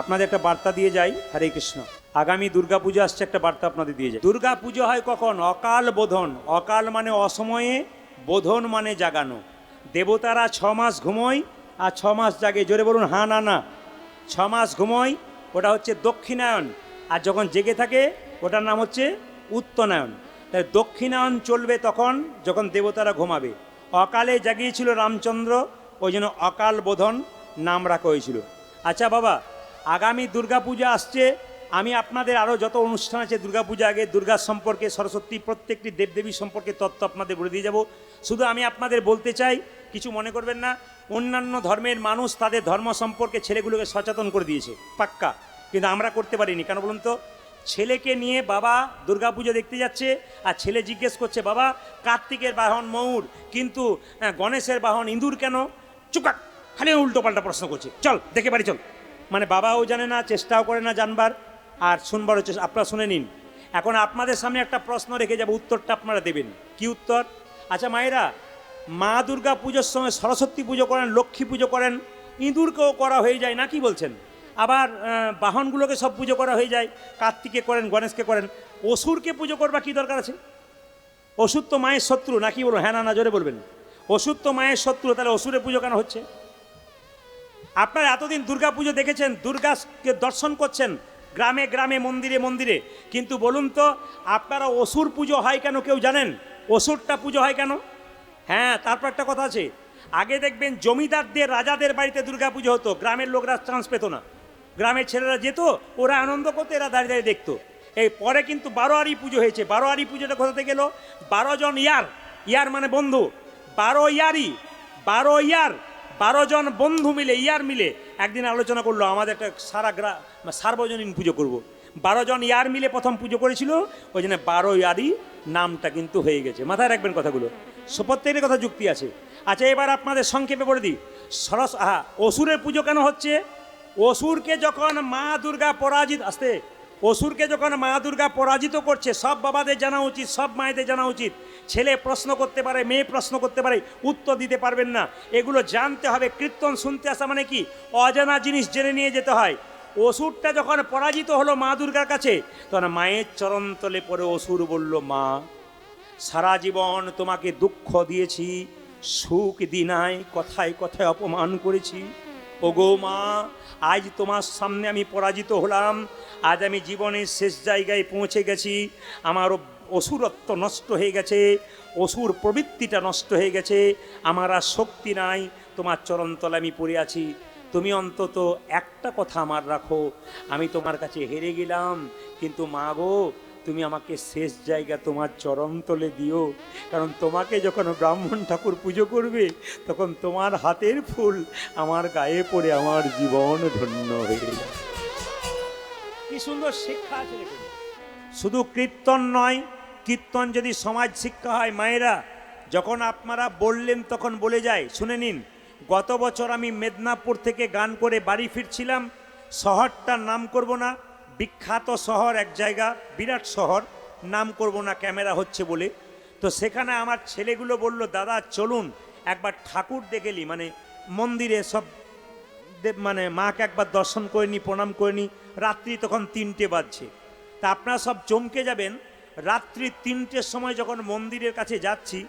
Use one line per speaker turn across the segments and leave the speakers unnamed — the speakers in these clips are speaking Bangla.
আপনাদের একটা বার্তা দিয়ে যাই। হরে কৃষ্ণ। আগামী দুর্গাপূজা আসছে, একটা বার্তা আপনাদের দিয়ে যাই। দুর্গাপুজো হয় কখন? অকাল বোধন। অকাল মানে অসময়ে, বোধন মানে জাগানো। দেবতারা 6 মাস ঘুমোয় আর 6 মাস জাগে। জোরে বলুন হ্যাঁ না না। 6 মাস ঘুমোয়, ওটা হচ্ছে দক্ষিণায়ন। আর যখন জেগে থাকে ওটার নাম হচ্ছে উত্তরায়ণ। তাই দক্ষিণায়ন চলবে তখন যখন দেবতারা ঘুমাবে। অকালে জাগিয়েছিল রামচন্দ্র, ওই জন্য অকাল বোধন নাম রাখা হয়েছিল। আচ্ছা বাবা, আগামী দুর্গাপূজা আসছে। আমি আপনাদের আরও যত অনুষ্ঠান আছে দুর্গাপূজা আগে, দুর্গা সম্পর্কে, সরস্বতী, প্রত্যেকটি দেবদেবী সম্পর্কে তত্ত্ব আপনাদের বলে দিয়ে যাব। শুধু আমি আপনাদের বলতে চাই, কিছু মনে করবেন না, অন্যান্য ধর্মের মানুষ তাদের ধর্ম সম্পর্কে ছেলেগুলোকে সচেতন করে দিয়েছে পাক্কা, কিন্তু আমরা করতে পারিনি। কেন বলুন তো? ছেলেকে নিয়ে বাবা দুর্গাপুজো দেখতে যাচ্ছে আর ছেলে জিজ্ঞেস করছে, বাবা কার্তিকের বাহন ময়ূর, কিন্তু গণেশের বাহন ইঁদুর কেন? চুকাক, খালি উল্টো পাল্টা প্রশ্ন করছে, চল দেখে বাড়ি চল। মানে বাবাও জানে না, চেষ্টাও করে না জানবার, আর শুনবার হচ্ছে। আপনারা শুনে নিন। এখন আপনাদের সামনে একটা প্রশ্ন রেখে যাবো, উত্তরটা আপনারা দেবেন। কি উত্তর? আচ্ছা মায়েরা, মা দুর্গা পুজোর সময় সরস্বতী পুজো করেন, লক্ষ্মী পুজো করেন, ইঁদুরকেও করা হয়ে যায় না, কি বলছেন? আবার বাহনগুলোকে সব পুজো করা হয়ে যায়, কার্তিকে করেন, গণেশকে করেন, অসুরকে পুজো করবা কি দরকার আছে? অসুর তো মায়ের শত্রু, নাকি বলুন হ্যাঁ না না, জোরে বলবেন। অসুর তো মায়ের শত্রু, তাহলে অসুরের পুজো কেন হচ্ছে? আপনারা এতদিন দুর্গা পুজো দেখেছেন, দুর্গাকে দর্শন করছেন গ্রামে গ্রামে, মন্দিরে মন্দিরে, কিন্তু বলুন তো আপনারা অসুর পুজো হয় কেন কেউ জানেন? অসুরটা পুজো হয় কেন? হ্যাঁ, তারপর একটা কথা আছে। আগে দেখবেন জমিদারদের, রাজাদের বাড়িতে দুর্গা পুজো হতো, গ্রামের লোকরা চান্স পেত না। গ্রামের ছেলেরা যেত, ওরা আনন্দ করতো, এরা দাঁড়িয়ে দাঁড়িয়ে দেখতো। এই পরে কিন্তু 12 পুজো হয়েছে। 12 পুজোটা কোথা থেকে এলো? 12 জন ইয়ার, ইয়ার মানে বন্ধু, 12 ইয়ারই, 12 জন বন্ধু মিলে, ইয়ার মিলে একদিন আলোচনা করলো আমাদের একটা সার্বজনীন পুজো করব। 12 জন ইয়ার মিলে প্রথম পুজো করেছিল, ওই জন্য 12 ইয়ারই নামটা কিন্তু হয়ে গেছে। মাথায় রাখবেন কথাগুলো, প্রত্যেকের কথা যুক্তি আছে। আচ্ছা এবার আপনাদের সংক্ষেপে বলে দিই, অসুরের পুজো কেন হচ্ছে? অসুরকে যখন মা দুর্গা পরাজিত, আসতে, অসুরকে যখন মা দুর্গা পরাজিত করছে, সব বাবাদের জানা উচিত, সব মায়েদের জানা উচিত। ছেলে প্রশ্ন করতে পারে, মেয়ে প্রশ্ন করতে পারে, উত্তর দিতে পারবেন না, এগুলো জানতে হবে। কীর্তন শুনতে আসা মানে কি? অজানা জিনিস জেনে নিয়ে যেতে হয়। অসুরটা যখন পরাজিত হলো মা দুর্গার কাছে, তখন মায়ের চরণতলে পড়ে অসুর বলল, মা সারা জীবন তোমাকে দুঃখ দিয়েছি, সুখ দিনাই, কথায় কথায় অপমান করেছি। ওগো মা, আজ তোমার সামনে আমি পরাজিত হলাম, আজ আমি জীবনের শেষ জায়গায় পৌঁছে গেছি, আমার অসুরত্ব নষ্ট হয়ে গেছে, অসুর প্রবৃত্তিটা নষ্ট হয়ে গেছে, আমার আর শক্তি নাই, তোমার চরণতলে আমি পড়ে আছি। তুমি অন্তত একটা কথা আমার রাখো, আমি তোমার কাছে হেরে গেলাম, কিন্তু মা গো তুমি আমাকে শেষ জায়গা তোমার চরণতলে দিও, কারণ তোমাকে যখন ব্রাহ্মণ ঠাকুর পুজো করবে, তখন তোমার হাতের ফুল আমার গায়ে পড়ে আমার জীবন ধন্য হয়ে যাবে। কি সুন্দর শিক্ষা আছে দেখুন। শুধু কীর্তন নয়, কীর্তন যদি সমাজ শিক্ষা হয়, মায়েরা যখন আপনারা বললেন তখন বলে যায়, শুনে নিন। গত বছর আমি মেদিনীপুর থেকে গান করে বাড়ি ফিরছিলাম, শহরটার নাম করব না, বিখ্যাত শহর এক জায়গা, বিরাট শহর, নাম করব না ক্যামেরা হচ্ছে বলে। তো সেখানে আমার ছেলেগুলো বলল, দাদা চলুন একবার ঠাকুর দেখে নি, মানে মন্দিরে সব মানে মাকে একবার দর্শন করে নি, প্রণাম করে নি। রাত্রি তখন 3টে বাজছে। তা আপনারা সব চমকে যাবেন, রাত্রি 3টের সময় যখন মন্দিরের কাছে যাচ্ছি,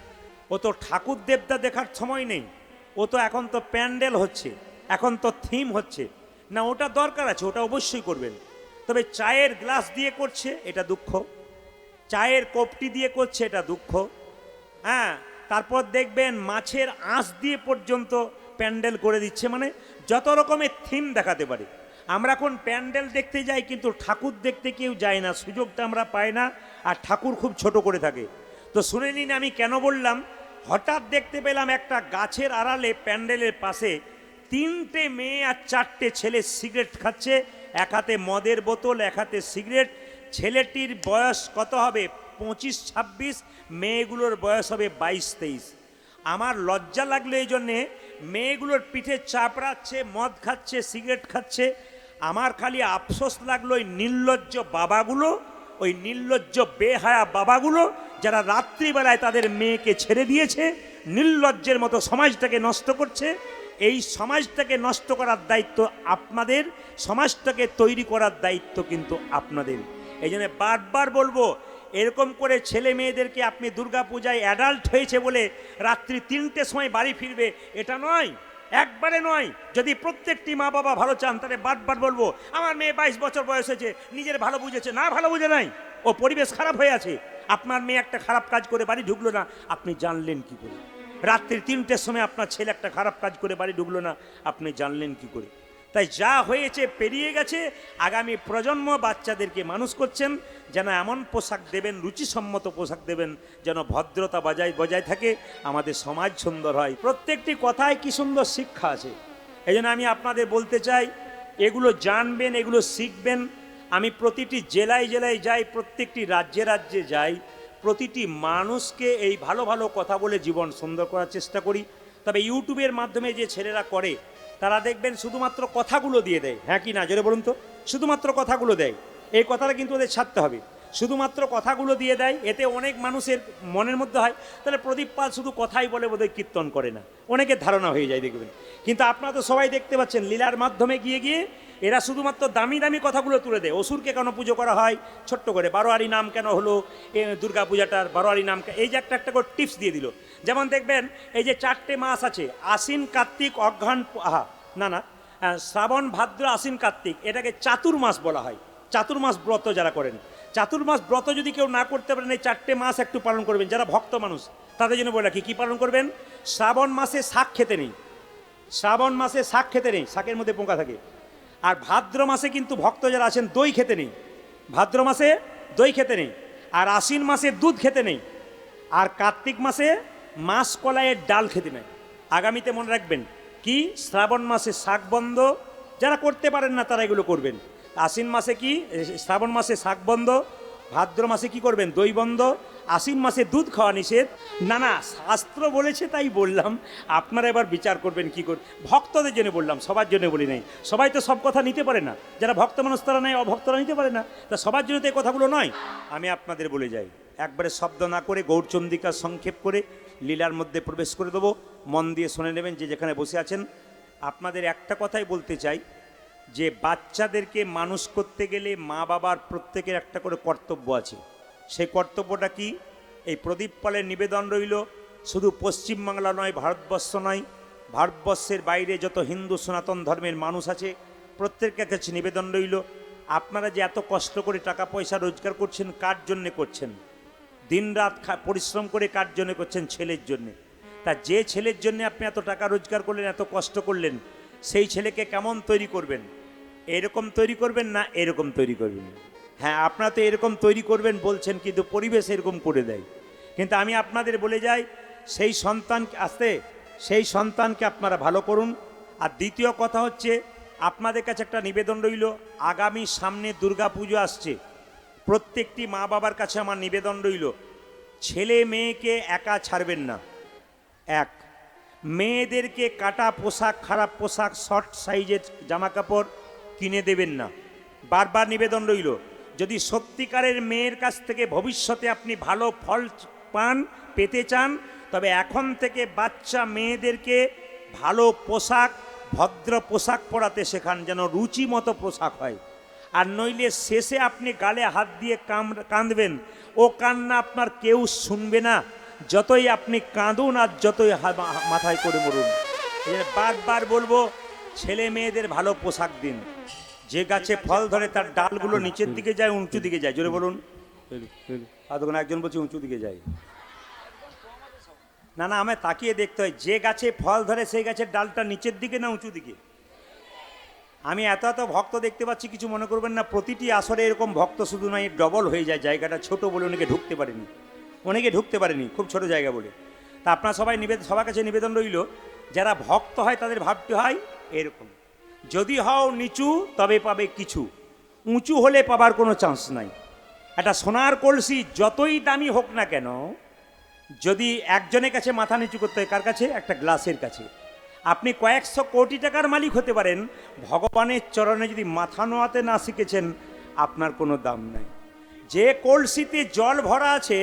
ও তো ঠাকুর দেবতা দেখার সময় নেই, ও তো এখন তো প্যান্ডেল হচ্ছে, এখন তো থিম হচ্ছে না। ওটা দরকার আছে, ওটা অবশ্যই করবেন, তবে চায়ের গ্লাস দিয়ে করছে এটা দুঃখ, চায়ের কপটি দিয়ে করছে এটা দুঃখ। হ্যাঁ, তারপর দেখবেন মাছের আঁশ দিয়ে পর্যন্ত প্যান্ডেল করে দিচ্ছে, মানে যত রকমের থিম দেখাতে পারে। আমরা এখন প্যান্ডেল দেখতে যাই, কিন্তু ঠাকুর দেখতে কেউ যায় না, সুযোগটা আমরা পাই না, আর ঠাকুর খুব ছোট করে থাকে। তো শুনে নিন আমি কেন বললাম। হঠাৎ দেখতে পেলাম একটা গাছের আড়ালে প্যান্ডেলের পাশে 3টে মেয়ে আর 4টে ছেলে সিগারেট খাচ্ছে, এক হাতে মদের বোতল, এক হাতে সিগারেট। ছেলেটির বয়স কত হবে? 25-26, মেয়েগুলোর বয়স হবে 22-23। আমার লজ্জা লাগলো এই জন্যে, মেয়েগুলোর পিঠে চাপড়াচ্ছে, মদ খাচ্ছে, সিগারেট খাচ্ছে। আমার খালি আফসোস লাগলো ওই নির্লজ্জ বাবাগুলো, ওই নির্লজ্জ বেহায়া বাবাগুলো, যারা রাত্রিবেলায় তাদের মেয়েকে ছেড়ে দিয়েছে, নির্লজ্জের মতো সমাজটাকে নষ্ট করছে। এই সমাজটাকে নষ্ট করার দায়িত্ব আপনাদের, সমাজটাকে তৈরি করার দায়িত্ব কিন্তু আপনাদের। এই জন্য বারবার বলবো, এরকম করে ছেলে মেয়েদেরকে আপনি দুর্গাপূজায় অ্যাডাল্ট হয়েছে বলে রাত্রি 3টের সময় বাড়ি ফিরবে, এটা নয়, একবারে নয়। যদি প্রত্যেকটি মা বাবা ভালো চান তাহলে বারবার বলবো, আমার মেয়ে 22 বছর বয়স হয়েছে, নিজের ভালো বুঝেছে না, ভালো বুঝে নাই, ও পরিবেশ খারাপ হয়ে আছে। আপনার মেয়ে একটা খারাপ কাজ করে বাড়ি ঢুকলো না, আপনি জানলেন কি করে? রাত্রি 3টের সময় আপনার ছেলে একটা খারাপ কাজ করে বাড়ি ঢুকলো না, আপনি জানলেন কি করে? তাই যা হয়েছে পেরিয়ে গেছে। আগামী প্রজন্ম বাচ্চাদেরকে মানুষ করছেন, যেন এমন পোশাক দেবেন, রুচিসম্মত পোশাক দেবেন, যেন ভদ্রতা বজায় থাকে, আমাদের সমাজ সুন্দর হয়। প্রত্যেকটি কথায় কি সুন্দর শিক্ষা আছে। এই জন্য আমি আপনাদের বলতে চাই, এগুলো জানবেন, এগুলো শিখবেন। আমি প্রতিটি জেলায় জেলায় যাই, প্রত্যেকটি রাজ্যে রাজ্যে যাই, প্রতিটি মানুষকে এই ভালো ভালো কথা বলে জীবন সুন্দর করার চেষ্টা করি। তবে ইউটিউবের মাধ্যমে যে ছেলেরা করে, তারা দেখবেন শুধুমাত্র কথাগুলো দিয়ে দেয়। হ্যাঁ কি না জোরে বলুন তো? শুধুমাত্র কথাগুলো দেয়, এই কথাটা কিন্তু ওদের ছাড়তে হবে। শুধুমাত্র কথাগুলো দিয়ে দেয়, এতে অনেক মানুষের মনের মধ্যে হয় তাহলে প্রদীপ পাল শুধু কথাই বলে, বোধহয় কীর্তন করে না, অনেকের ধারণা হয়ে যায় দেখবেন। কিন্তু আপনারা তো সবাই দেখতে পাচ্ছেন, লীলার মাধ্যমে গিয়ে গিয়ে এরা শুধুমাত্র দামি দামি কথাগুলো তুলে দেয়। অসুরকে কেন পুজো করা হয় ছোট্ট করে, বারোয়ারি নাম কেন হলো দুর্গা পূজাটার, বারোয়ারি নাম, এই যে একটা করে টিপস দিয়ে দিল। যেমন দেখবেন এই যে 4টে মাস আছে, আশ্বিন কার্তিক অঘ্রাণ, শ্রাবণ ভাদ্র আশ্বিন কার্তিক, এটাকে চাতুর্মাস বলা হয়। চাতুর্মাস ব্রত যারা করেন, চাতুর্মাস ব্রত যদি কেউ না করতে পারেন, এই 4টে মাস একটু পালন করবেন। যারা ভক্ত মানুষ তাদের জন্য বলে কি পালন করবেন? শ্রাবণ মাসে শাক খেতে নেই, শ্রাবণ মাসে শাক খেতে নেই, শাকের মধ্যে পোকা থাকে। আর ভাদ্র মাসে কিন্তু ভক্ত যারা আছেন দই খেতে নেই, ভাদ্র মাসে দই খেতে নেই। আর আশ্বিন মাসে দুধ খেতে নেই। আর কার্তিক মাসে মাছ কলাইয়ের ডাল খেতে নেই। আগামীতে মনে রাখবেন কি, শ্রাবণ মাসে শাক বন্ধ, যারা করতে পারেন না তারা এগুলো করবেন। আশ্বিন মাসে কি, শ্রাবণ মাসে শাক বন্ধ, ভাদ্র মাসে কি করবেন? দই বন্ধ, আশ্বিন মাসে দুধ খাওয়া নিষেধ। না না, শাস্ত্র বলেছে তাই বললাম, আপনারা এবার বিচার করবেন কি করে। ভক্তদের জন্য বললাম, সবার জন্য বলি নাই। সবাই তো সব কথা নিতে পারে না, যারা ভক্ত মানুষ তারা নেয়, অভক্তরা নিতে পারে না, তা সবার জন্য তো এই কথাগুলো নয়। আমি আপনাদের বলে যাই, একবারে শব্দ না করে গৌরচন্দ্রিকা সংক্ষেপ করে লীলার মধ্যে প্রবেশ করে দেবো। মন দিয়ে শুনে নেবেন যে যেখানে বসে আছেন। আপনাদের একটা কথাই বলতে চাই, যে বাচ্চাদেরকে মানুষ করতে গেলে মা বাবার প্রত্যেকের একটা করে কর্তব্য আছে। সেই কর্তব্যটা কি? এই প্রদীপ পালের নিবেদন রইল, শুধু পশ্চিমবাংলা নয়, ভারতবর্ষ নয়, ভারতবর্ষের বাইরে যত হিন্দু সনাতন ধর্মের মানুষ আছে প্রত্যেকের কাছে নিবেদন রইল, আপনারা যে এত কষ্ট করে টাকা পয়সা রোজগার করছেন, কার জন্যে করছেন? দিনরাত পরিশ্রম করে কার জন্যে করছেন? ছেলের জন্যে। তা যে ছেলের জন্য আপনি এত টাকা রোজগার করলেন, এত কষ্ট করলেন, সেই ছেলেকে কেমন তৈরি করবেন? এরকম তৈরি করবেন না এরকম তৈরি করবেন? হ্যাঁ, আপনারা তো এরকম তৈরি করবেন বলছেন, কিন্তু পরিবেশ এরকম করে দেয়। কিন্তু আমি আপনাদের বলে যাই, সেই সন্তানকে সেই সন্তানকে আপনারা ভালো করুন। আর দ্বিতীয় কথা হচ্ছে, আপনাদের কাছে একটা নিবেদন রইল, আগামী সামনে দুর্গা পুজো আসছে, প্রত্যেকটি মা বাবার কাছে আমার নিবেদন রইল, ছেলে মেয়েকে একা ছাড়বেন না। এক, মেয়েদেরকে কাটা পোশাক, খারাপ পোশাক, শর্ট সাইজের জামা কাপড় কিনে দেবেন না। বারবার নিবেদন রইল, যদি সত্যিকারের মেয়ের কাছ থেকে ভবিষ্যতে আপনি ভালো ফল পেতে চান, তবে এখন থেকে বাচ্চা মেয়েদেরকে ভালো পোশাক, ভদ্র পোশাক পরাতে শেখান, যেন রুচি মতো পোশাক হয়। আর নইলে শেষে আপনি গালে হাত দিয়ে কাঁদবেন, ও কান্না আপনার কেউ শুনবে না, যতই আপনি কাঁদুন আর যতই মাথায় করে মরুন। বারবার বলবো, ছেলে মেয়েদের ভালো পোশাক দিন। যে গাছে ফল ধরে তার ডালগুলো নিচের দিকে যায়, উঁচু দিকে যায়, জোরে বলুন। একজন বলছে উঁচু দিকে যায়, না না, আমায় তাকিয়ে দেখতে হয়, যে গাছে ফল ধরে সেই গাছের ডালটা নিচের দিকে না উঁচু দিকে? আমি এত এত ভক্ত দেখতে পাচ্ছি, কিছু মনে করবেন না। প্রতিটি আসরে এরকম ভক্ত শুধু নয়, ডবল হয়ে যায়, জায়গাটা ছোট বলে অনেকে ঢুকতে পারেনি, খুব ছোট জায়গা বলে। তা আপনারা সবার কাছে নিবেদন রইল, যারা ভক্ত হয় তাদের ভাবতে হয় এরকম, যদি হও নিচু তবে পাবে কিছু, উঁচু হলে পাবার কোনো চান্স নাই। একটা সোনার কলসি যতই দামি হোক না কেন, যদি একজনের কাছে মাথা নিচু করতে হয়, কার কাছে? একটা গ্লাসের কাছে। আপনি কয়েকশো কোটি টাকার মালিক হতে পারেন, ভগবানের চরণে যদি মাথা নোয়াতে না শিখেছেন, আপনার কোনো দাম নাই। যে কলসিতে জল ভরা আছে,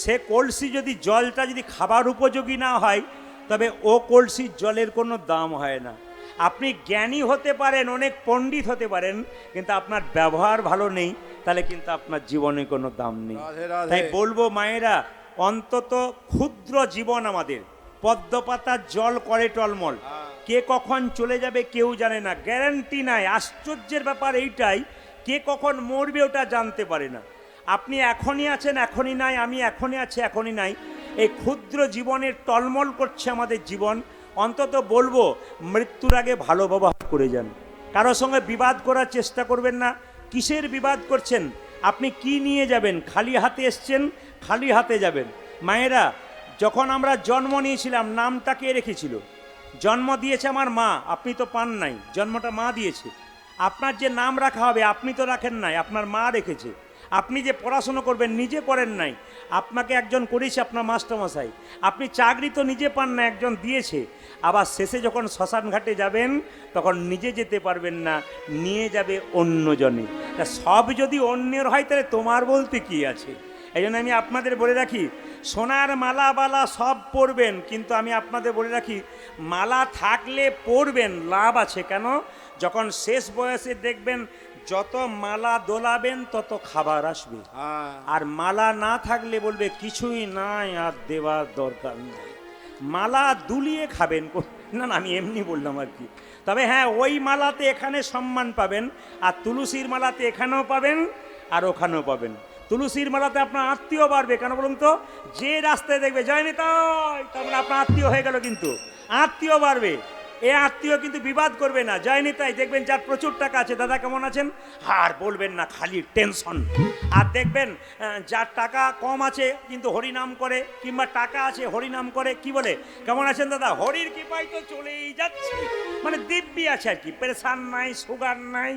সে কলসি যদি জলটা যদি খাবার উপযোগী না হয়, তবে ও কলসির জলের কোনো দাম হয় না। আপনি জ্ঞানী হতে পারেন, অনেক পণ্ডিত হতে পারেন, কিন্তু আপনার ব্যবহার ভালো নেই, তাহলে কিন্তু আপনার জীবনে কোনো দাম নেই। তাই বলবো মায়েরা, অন্তত ক্ষুদ্র জীবন আমাদের, পদ্মপাতার জল করে টলমল, কে কখন চলে যাবে কেউ জানে না, গ্যারান্টি নাই। আশ্চর্যের ব্যাপার এইটাই, কে কখন মরবে ওটা জানতে পারে না। আপনি এখনই আছেন এখনই নাই, আমি এখনই আছি এখনই নাই। এই ক্ষুদ্র জীবনের টলমল করছে আমাদের জীবন। অন্তত বলবো মৃত্যুর আগে ভালো ব্যবহার করে যান, কারোর সঙ্গে বিবাদ করার চেষ্টা করবেন না। কিসের বিবাদ করছেন? আপনি কি নিয়ে যাবেন? খালি হাতে এসছেন, খালি হাতে যাবেন। মায়েরা, যখন আমরা জন্ম নিয়েছিলাম নামটা কে রেখেছিল? জন্ম দিয়েছে আমার মা, আপনি তো পান নাই, জন্মটা মা দিয়েছে। আপনার যে নাম রাখা হবে আপনি তো রাখেন নাই, আপনার মা রেখেছে। আপনি যে পড়াশুনো করবেন নিজে করেন নাই, আপনাকে একজন করেছে, আপনার মাস্টারমশাই। আপনি চাকরি তো নিজে পান না, একজন দিয়েছে। আবার শেষে যখন শ্মশান ঘাটে যাবেন তখন নিজে যেতে পারবেন না, নিয়ে যাবে অন্যজনে। তা সব যদি অন্যের হয় তাহলে তোমার বলতে কি আছে? এই জন্য আমি আপনাদের বলে রাখি, সোনার মালা বালা সব পরবেন, কিন্তু আমি আপনাদের বলে রাখি মালা থাকলে পরবেন, লাভ আছে। কেন? যখন শেষ বয়সে দেখবেন যত মালা দোলাবেন তত খাবার আসবে, আর মালা না থাকলে বলবে কিছুই নাই আর দেওয়ার দরকার নেই। মালা দুলিয়ে খাবেন না, না আমি এমনি বললাম আর কি। তবে হ্যাঁ, ওই মালাতে এখানে সম্মান পাবেন, আর তুলসীর মালাতে এখানেও পাবেন আর ওখানেও পাবেন। তুলসীর মালাতে আপনার আত্মীয় বাড়বে। কেন বলুন তো? যে রাস্তায় দেখবে জয় নিতাই, তার মানে আপনার আত্মীয় হয়ে গেল, কিন্তু আত্মীয় বাড়বে। এ আত্মীয় কিন্তু বিবাদ করবে না, জয় নিতাই। দেখবেন যার প্রচুর টাকা আছে, দাদা কেমন আছেন, আর বলবেন না, খালি টেনশন। আর দেখবেন যার টাকা কম আছে কিন্তু হরিনাম করে, কিংবা টাকা আছে হরিনাম করে, কি বলে কেমন আছেন দাদা, হরির কৃপায় তো চলেই যাচ্ছে। মানে দিব্যি আছে আর কি, প্রেশার নাই, সুগার নাই,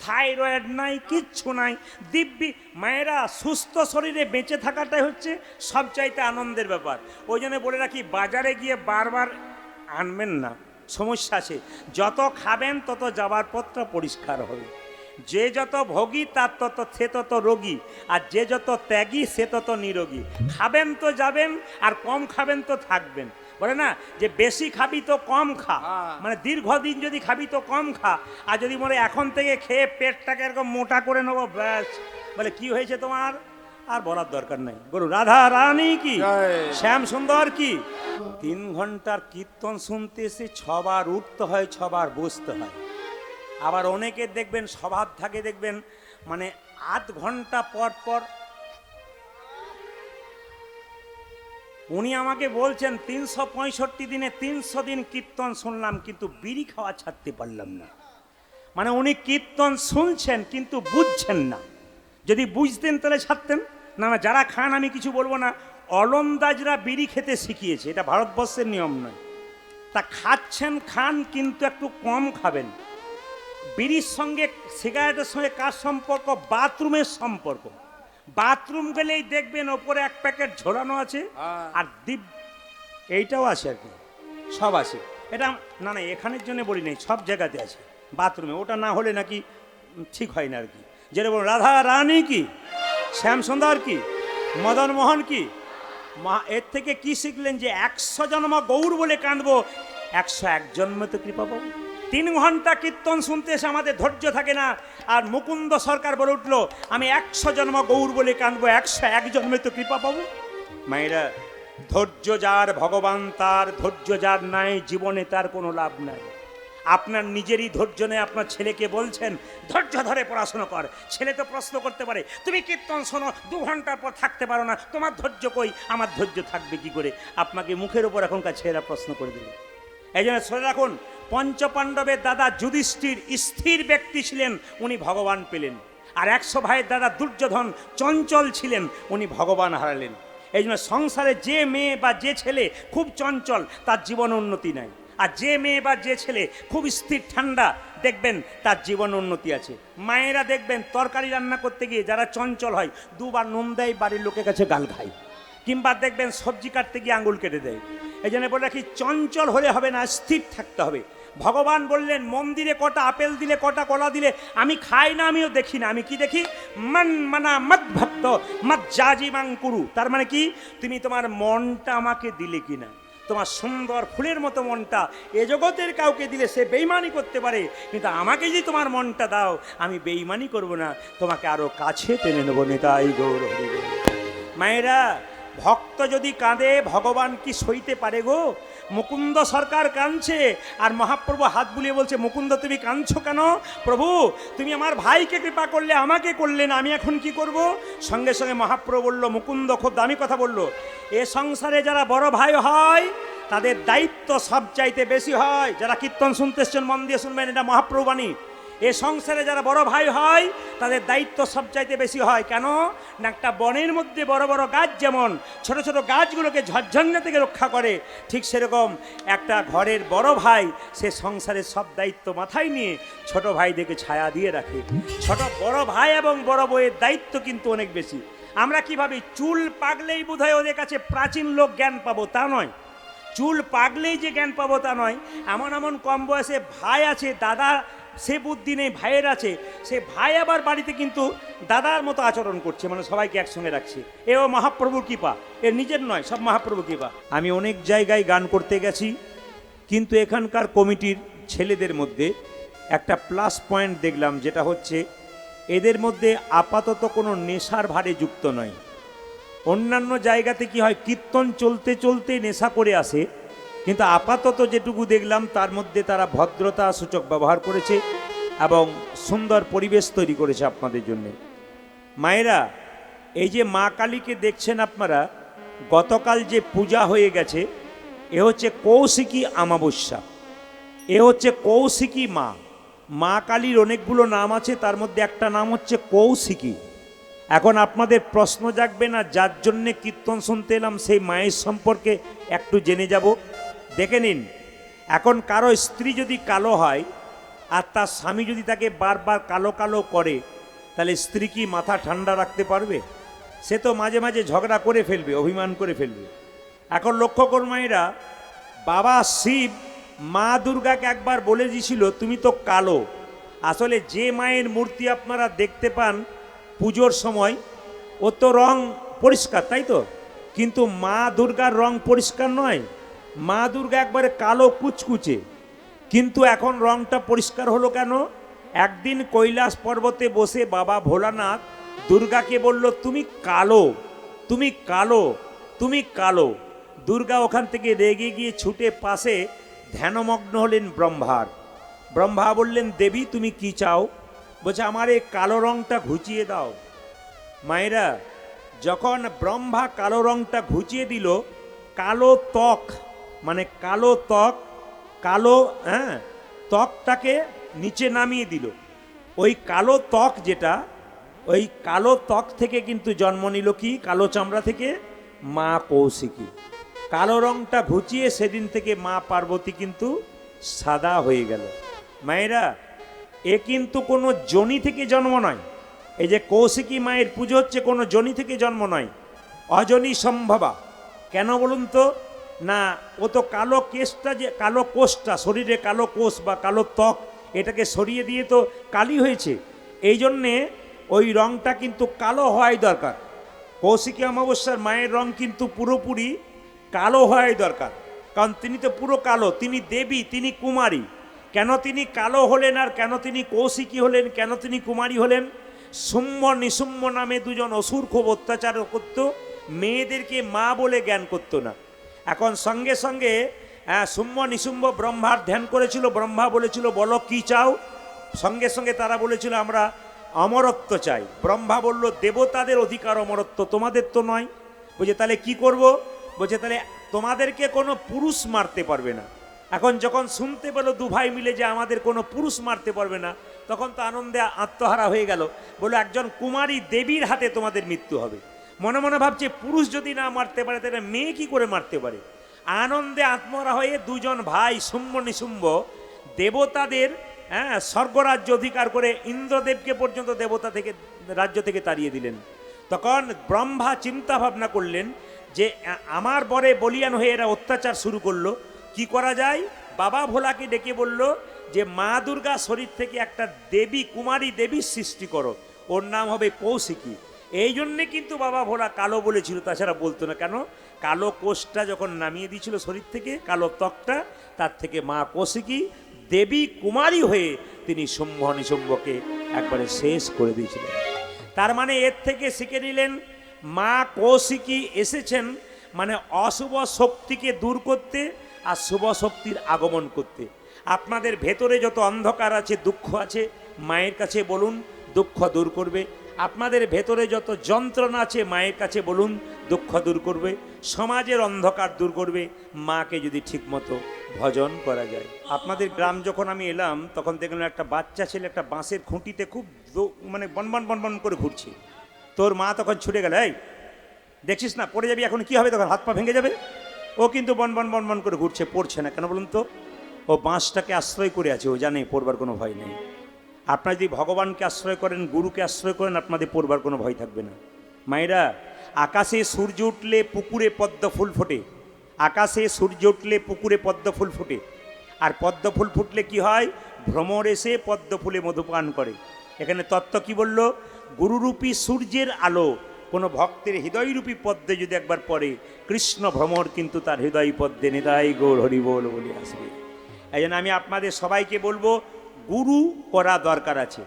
থাইরয়েড নাই, কিচ্ছু নাই, দিব্যি। মায়েরা, সুস্থ শরীরে বেঁচে থাকাটাই হচ্ছে সবচাইতে আনন্দের ব্যাপার। ওই জন্য বলে রাখি, বাজারে গিয়ে বারবার আনবেন না, সমস্যা আছে। যত খাবেন তত যাবার পথটা পরিষ্কার হবে। যে যত ভোগী তার সে তত রোগী, আর যে যত ত্যাগী সে তত নিরোগী। খাবেন তো যাবেন, আর কম খাবেন তো থাকবেন। বলে না যে বেশি খাবি তো কম খা, মানে দীর্ঘদিন যদি খাবি তো কম খা, আর যদি মনে এখন থেকে খেয়ে পেটটাকে এরকম মোটা করে নেবো ব্যাস, বলে কি হয়েছে তোমার, আর বলার দরকার নাই। বলুন রাধা রানী কি, শ্যাম সুন্দর কি। 3 ঘন্টার কীর্তন শুনতে এসে 6 বার উঠতে হয়, 6 বার বসতে হয়। আবার অনেকে দেখবেন স্বভাব থাকে, দেখবেন মানে আধ ঘন্টা পর পর। উনি আমাকে বলছেন 365 দিনে 300 দিন কীর্তন শুনলাম, কিন্তু বিড়ি খাওয়া ছাড়তে পারলাম না। মানে উনি কীর্তন শুনছেন কিন্তু বুঝছেন না। যদি বুঝতেন তাহলে ছাড়তেন না। না, যারা খান আমি কিছু বলবো না, অলন্দাজরা বিড়ি খেতে শিখিয়েছে, এটা ভারতবর্ষের নিয়ম নয়। তা খাচ্ছেন খান, কিন্তু একটু কম খাবেন। বিড়ির সঙ্গে সিগারেটের সঙ্গে কার সম্পর্ক? বাথরুমের সম্পর্ক। বাথরুম গেলেই দেখবেন ওপরে এক প্যাকেট ঝোলানো আছে, আর এইটাও আছে আর কি, সব আছে। এটা না না এখানের জন্য বলি নেই, সব জায়গাতে আছে বাথরুমে। ওটা না হলে নাকি ঠিক হয় না আর কি। যেটা বলুন রাধা রানী কি, শ্যাম সুন্দর কি, মদন মোহন কি। এর থেকে কি শিখলেন? যে 100 জন্ম গৌর বলে কাঁদবো, 101 জন্মে তো কৃপা পাবো। 3 ঘন্টা কীর্তন শুনতে এসে আমাদের ধৈর্য থাকে না, আর মুকুন্দ সরকার বলে উঠলো আমি 100 জন্ম গৌর বলে কাঁদবো, 101 জন্মে তো কৃপা পাবো। মায়েরা, ধৈর্য যার ভগবান তার, ধৈর্য যার নাই জীবনে তার কোনো লাভ নাই। আপনার নিজেরই ধৈর্য নেই, আপনার ছেলেকে বলছেন ধৈর্য ধরে পড়াশোনা কর। ছেলে তো প্রশ্ন করতে পারে, তুমি কীর্তন শোনো 2 ঘন্টার পর থাকতে পারো না, তোমার ধৈর্য কই? আমার ধৈর্য থাকবে কি করে? আপনাকে মুখের উপর এখনকার ছেলেরা প্রশ্ন করে দেবে। এই জন্য শুনে রাখুন, পঞ্চপাণ্ডবের দাদা যুধিষ্ঠির স্থির ব্যক্তি ছিলেন, উনি ভগবান পেলেন। আর 100 ভাইয়ের দাদা দুর্যোধন চঞ্চল ছিলেন, উনি ভগবান হারালেন। এই জন্য সংসারে যে মেয়ে বা যে ছেলে খুব চঞ্চল, তার জীবন উন্নতি নাই। আর যে মেয়ে বা যে ছেলে খুব স্থির ঠান্ডা, দেখবেন তার জীবন উন্নতি আছে। মায়েরা দেখবেন তরকারি রান্না করতে গিয়ে যারা চঞ্চল হয় 2 বার নুন দেয়, বাড়ির লোকের কাছে গাল খায়, কিংবা দেখবেন সবজি কাটতে গিয়ে আঙুল কেটে দেয়। এই জন্য বলে রাখি, চঞ্চল হলে হবে না, স্থির থাকতে হবে। ভগবান বললেন মন্দিরে কটা আপেল দিলে, কটা কলা দিলে আমি খাই না, আমিও দেখি না। আমি কি দেখি? মন মানা মদ ভক্ত মদ জাজিমাং কুরু। তার মানে কি? তুমি তোমার মনটা আমাকে দিলে কিনা, তোমার সুন্দর ফুলের মতো মনটা এ জগতের কাউকে দিলে সে বেইমানি করতে পারে, কিন্তু আমাকে যদি তোমার মনটা দাও আমি বেইমানি করব না, তোমাকে আরো কাছে টেনে নেবো। নিতাই গৌর হরি গৌর। মায়েরা, ভক্ত যদি কাঁদে ভগবান কি সইতে পারে গো? মুকুন্দ সরকার কাঁদছে আর মহাপ্রভু হাত বুলিয়ে বলছে, মুকুন্দ তুমি কাঁদছো কেন? প্রভু তুমি আমার ভাইকে কৃপা করলে, আমাকে করলে না, আমি এখন কি করব? সঙ্গে সঙ্গে মহাপ্রভু বলল, মুকুন্দ খুব দামি কথা বলল, এ সংসারে যারা বড় ভাই হয় তাদের দায়িত্ব সবচাইতে বেশি হয়। যারা কীর্তন শুনতে এসছেন মন দিয়ে শুনবেন, এটা মহাপ্রভু বাণী। এ সংসারে যারা বড় ভাই হয় তাদের দায়িত্ব সবচাইতে বেশি হয়। কেন না, একটা বনের মধ্যে বড় বড় গাছ যেমন ছোট ছোট গাছগুলোকে ঝড়ঝঞ্ঝা থেকে রক্ষা করে, ঠিক সেরকম একটা ঘরের বড় ভাই সে সংসারের সব দায়িত্ব মাথায় নিয়ে ছোট ভাইদেরকে ছায়া দিয়ে রাখে। ছোট বড় ভাই এবং বড় বউয়ের দায়িত্ব কিন্তু অনেক বেশি। আমরা কি ভাবি, চুল পাকলেই বোধহয় ওদের কাছে প্রাচীন লোক জ্ঞান পাবো, তা নয়। চুল পাকলেই যে জ্ঞান পাবো তা নয়। এমন এমন কম বয়সে ভাই আছে, দাদা সে বুদ্ধি নেই, ভাইয়ের আছে, সে ভাই আবার বাড়িতে কিন্তু দাদার মতো আচরণ করছে, মানে সবাইকে একসঙ্গে রাখছে। এও মহাপ্রভুর কৃপা, এর নিজের নয়, সব মহাপ্রভুর কৃপা। আমি অনেক জায়গায় গান করতে গেছি, কিন্তু এখানকার কমিটির ছেলেদের মধ্যে একটা প্লাস পয়েন্ট দেখলাম, যেটা হচ্ছে এদের মধ্যে আপাতত কোনো নেশার ভারে যুক্ত নয়। অন্যান্য জায়গাতে কি হয়, কীর্তন চলতে চলতে নেশা করে আসে, কিন্তু আপাতত যেটুকু দেখলাম তার মধ্যে তারা ভদ্রতা সূচক ব্যবহার করেছে এবং সুন্দর পরিবেশ তৈরি করেছে আপনাদের জন্য। মায়েরা, এই যে মা কালীকে দেখছেন আপনারা, গতকাল যে পূজা হয়ে গেছে এ হচ্ছে কৌশিকী অমাবস্যা, এ হচ্ছে কৌশিকী মা। মা কালীর অনেকগুলো নাম আছে, তার মধ্যে একটা নাম হচ্ছে কৌশিকী। এখন আপনাদের প্রশ্ন জাগবে না, যার জন্যে কীর্তন শুনতে এলাম সেই মায়ের সম্পর্কে একটু জেনে যাব। দেখে নিন, এখন কারো স্ত্রী যদি কালো হয় আর তার স্বামী যদি তাকে বারবার কালো কালো করে, তাহলে স্ত্রী কি মাথা ঠান্ডা রাখতে পারবে? সে তো মাঝে মাঝে ঝগড়া করে ফেলবে, অভিমান করে ফেলবে। এখন লক্ষ্য করুন মায়েরা, বাবা শিব মা দুর্গাকে একবার বলে দিয়েছিল তুমি তো কালো। আসলে যে মায়ের মূর্তি আপনারা দেখতে পান পুজোর সময় ও তো রং পরিষ্কার, তাই তো, কিন্তু মা দুর্গার রং পরিষ্কার নয়। মা দুর্গা একবারে কালো কুচকুচে, কিন্তু এখন রংটা পরিষ্কার হলো কেন? একদিন কৈলাস পর্বতে বসে বাবা ভোলানাথ দুর্গাকে বলল তুমি কালো, তুমি কালো, তুমি কালো। দুর্গা ওখান থেকে রেগে গিয়ে ছুটে পাশে ধ্যানমগ্ন হলেন ব্রহ্মার। ব্রহ্মা বললেন দেবী তুমি কি চাও? বলছে আমার এই কালো রংটা ঘুচিয়ে দাও। মায়েরা, যখন ব্রহ্মা কালো রংটা ঘুচিয়ে দিল, কালো ত্বক মানে কালো ত্বক, কালো ত্বকটাকে নিচে নামিয়ে দিল। ওই কালো ত্বক যেটা, ওই কালো ত্বক থেকে কিন্তু জন্ম নিল কি, কালো চামড়া থেকে মা কৌশিকী। কালো রংটা ঘুচিয়ে সেদিন থেকে মা পার্বতী কিন্তু সাদা হয়ে গেল। মায়েরা, এ কিন্তু কোনো যোনি থেকে জন্ম নয়। এই যে কৌশিকী মায়ের পুজো হচ্ছে কোনো যোনি থেকে জন্ম নয়, অজনী সম্ভবা। কেন বলুন তো? না, ও তো কালো কেশটা, যে কালো কোষটা, শরীরে কালো কোষ বা কালো ত্বক, এটাকে সরিয়ে দিয়ে তো কালি হয়েছে। এই জন্যে ওই রংটা কিন্তু কালো হওয়াই দরকার। কৌশিকী অমাবস্যার মায়ের রং কিন্তু পুরোপুরি কালো হওয়াই দরকার, কারণ তিনি তো পুরো কালো, তিনি দেবী, তিনি কুমারী। কেন তিনি কালো হলেন আর কেন তিনি কৌশিকী হলেন, কেন তিনি কুমারী হলেন? শুম্ভ নিশুম্ভ নামে দুজন অসুর খুব অত্যাচার করত, মেয়েদেরকে মা বলে জ্ঞান করত না। এখন সঙ্গে সঙ্গে শুম্ভ নিশুম্ভ ব্রহ্মার ধ্যান করেছিল। ব্রহ্মা বলেছিল বলো কি চাও? সঙ্গে সঙ্গে তারা বলেছিল আমরা অমরত্ব চাই। ব্রহ্মা বলল দেবতাদের অধিকার অমরত্ব, তোমাদের তো নয়। বলছে তাহলে কি করব? বলছে তাহলে তোমাদেরকে কোনো পুরুষ মারতে পারবে না। এখন যখন শুনতে পেলো দু ভাই মিলে যে আমাদের কোনো পুরুষ মারতে পারবে না, তখন তো আনন্দে আত্মহারা হয়ে গেল। বললো একজন কুমারী দেবীর হাতে তোমাদের মৃত্যু হবে। মনে মনে ভাবছে পুরুষ যদি না মারতে পারে তাহলে মেয়ে কি করে মারতে পারে? আনন্দে আত্মহারা হয়ে দুজন ভাই শুম্ভ নিশুম্ভ দেবতাদের স্বর্গরাজ্য অধিকার করে ইন্দ্রদেবকে পর্যন্ত দেবতা থেকে রাজ্য থেকে তাড়িয়ে দিলেন। তখন ব্রহ্মা চিন্তা ভাবনা করলেন যে আমার বরে বলিয়ান হয়ে এরা অত্যাচার শুরু করলো, কি করা যায়? বাবা ভোলাকে ডেকে বলল যে মা দুর্গা শরীর থেকে একটা দেবী, কুমারী দেবীর সৃষ্টি করো, ওর নাম হবে কৌশিকী। এই জন্যে কিন্তু বাবা ভোলা কালো বলেছিল, তাছাড়া বলতো না। কেন? কালো কোষটা যখন নামিয়ে দিয়েছিল শরীর থেকে, কালো ত্বকটা, তার থেকে মা কৌশিকী দেবী কুমারী হয়ে তিনি শুম্ভ নিশুম্ভকে একবারে শেষ করে দিয়েছিলেন। তার মানে এর থেকে শিখে নিলেন মা কৌশিকী এসেছেন মানে অশুভ শক্তিকে দূর করতে আর শুভ শক্তির আগমন করতে। আপনাদের ভেতরে যত অন্ধকার আছে, দুঃখ আছে, মায়ের কাছে বলুন, দুঃখ দূর করবে। আপনাদের ভেতরে যত যন্ত্রণা আছে, মায়ের কাছে বলুন, দুঃখ দূর করবে। সমাজের অন্ধকার দূর করবে মাকে যদি ঠিকমতো ভজন করা যায়। আপনাদের গ্রাম যখন আমি এলাম তখন দেখলাম একটা বাচ্চা ছেলে একটা বাঁশের খুঁটিতে খুব মানে বনবন বনবন করে ঘুরছে। তোর মা তখন ছুটে গেল, এই দেখছিস না পড়ে যাবি, এখন কি হবে, তখন হাত পা ভেঙে যাবে। ও কিন্তু বনবন বনবন করে ঘুরছে, পড়ছে না। কেন বলুন তো? ও বাঁশটাকে আশ্রয় করে আছে, ও জানে পড়বার কোনো ভয় নেই। আপনারা যদি ভগবানকে আশ্রয় করেন, গুরুকে আশ্রয় করেন, আপনাদের পড়বার কোনো ভয় থাকবে না। মায়েরা, আকাশে সূর্য উঠলে পুকুরে পদ্ম ফুল ফোটে। আকাশে সূর্য উঠলে পুকুরে পদ্ম ফুল ফোটে। আর পদ্ম ফুল ফুটলে কি হয়? ভ্রমর এসে পদ্ম ফুলে মধুপান করে। এখানে তত্ত্ব কি বলল? গুরুরূপী সূর্যের আলো কোনো ভক্তের হৃদয়রূপী পদ্মে যদি একবার পড়ে, কৃষ্ণ ভ্রমর কিন্তু তার হৃদয় পদ্মে নিতাই গৌর হরি বল বলে আসবে। এই জন্য আমি আপনাদের সবাইকে বলবো, গুরু করা দরকার আছে।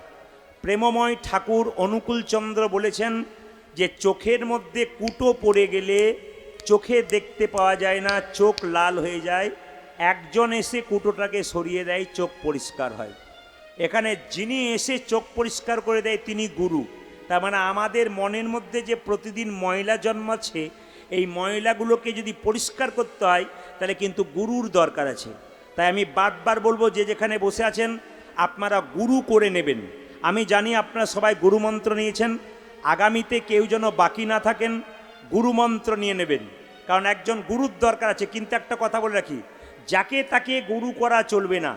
প্রেমময় ঠাকুর অনুকূলচন্দ্র বলেছেন যে চোখের মধ্যে কুটো পড়ে গেলে চোখে দেখতে পাওয়া যায় না, চোখ লাল হয়ে যায়। একজন এসে কুটোটাকে সরিয়ে দেয়, চোখ পরিষ্কার হয়। এখানে যিনি এসে চোখ পরিষ্কার করে দেয় তিনি গুরু। তার মানে আমাদের মনের মধ্যে যে প্রতিদিন ময়লা জন্মাচ্ছে, এই ময়লাগুলোকে যদি পরিষ্কার করতে হয় তাহলে কিন্তু গুরুর দরকার আছে। তাই আমি বারবার বলবো, যে যেখানে বসে আছেন আপনারা গুরু করে নেবেন। আমি জানি আপনারা সবাই গুরুমন্ত্র নিয়েছেন, আগামীতে কেউ যেন বাকি না থাকেন, গুরুমন্ত্র নিয়ে নেবেন। কারণ একজন গুরুর দরকার আছে। কিন্তু একটা কথা বলে রাখি, যাকে তাকে গুরু করা চলবে না।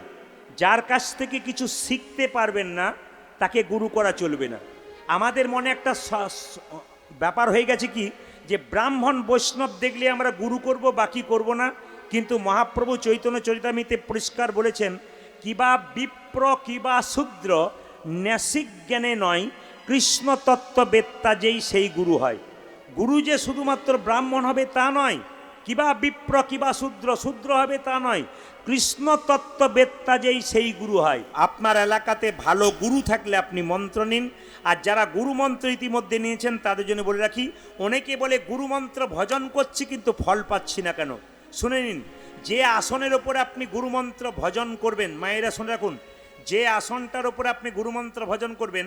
যার কাছ থেকে কিছু শিখতে পারবেন না তাকে গুরু করা চলবে না। আমাদের মনে একটা ব্যাপার হয়ে গেছে কি, যে ব্রাহ্মণ বৈষ্ণব দেখলে আমরা গুরু করব, বাকি করব না। কিন্তু মহাপ্রভু চৈতন্য চরিতামৃতে পরিষ্কার বলেছেন, কিবা বিপ্র কিবা শূদ্র ন্যাসিক জ্ঞানে নয়, কৃষ্ণ তত্ত্ববেত্তা যেই সেই গুরু হয়। গুরু যে শুধুমাত্র ব্রাহ্মণ হবে তা নয়, কিবা বিপ্র কিবা শূদ্র শূদ্র হবে তা নয়, কৃষ্ণ তত্ত্ববেত্তা যেই সেই গুরু হয়। আপনার এলাকাতে ভালো গুরু থাকলে আপনি মন্ত্র নিন। আর যারা গুরু মন্ত্র ইতিমধ্যে নিয়েছেন তাদের জন্য বলে রাখি, অনেকে বলে গুরু মন্ত্র ভজন করছি কিন্তু ফল পাচ্ছি না কেন? শুনে নিন, যে আসনের ওপরে আপনি গুরুমন্ত্র ভজন করবেন, মায়েরা শুনে রাখুন, যে আসনটার ওপরে আপনি গুরুমন্ত্র ভজন করবেন,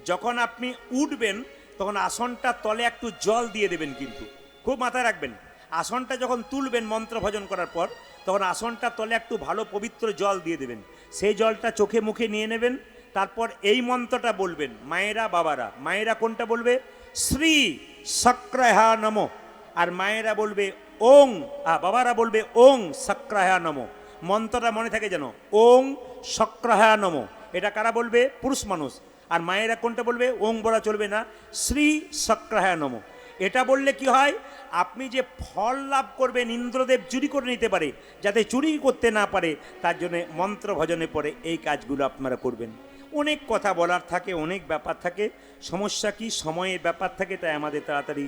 যখন আপনি উঠবেন তখন আসনটা তলে একটু জল দিয়ে দেবেন। কিন্তু খুব মাথায় রাখবেন, আসনটা যখন তুলবেন মন্ত্র ভজন করার পর, তখন আসনটা তলে একটু ভালো পবিত্র জল দিয়ে দেবেন। সেই জলটা চোখে মুখে নিয়ে নেবেন। তারপর এই মন্ত্রটা বলবেন। মায়েরা বাবারা, মায়েরা কোনটা বলবে? শ্রী সক্রহা নমঃ। আর মায়েরা বলবে ওং, বাবারা বলবে ওং সক্রহা নমঃ। মন্ত্রটা মনে থাকে যেন, ওং সক্রহা নমঃ। এটা কারা বলবে? পুরুষ মানুষ। আর মায়েরা কোনটা বলবে? ওং বলা চলবে না, শ্রী সক্রহা নমঃ। এটা বললে কি হয়? আপনি যে ফল লাভ করবেন, ইন্দ্রদেব চুরি করে নিতে পারে, যাতে চুরি করতে না পারে তার জন্য মন্ত্র ভজনে পড়ে এই কাজগুলো আপনারা করবেন। অনেক কথা বলার থাকে, অনেক ব্যাপার থাকে। সমস্যা কি? সময়ের ব্যাপার থাকে, তাই আমাদের তাড়াতাড়ি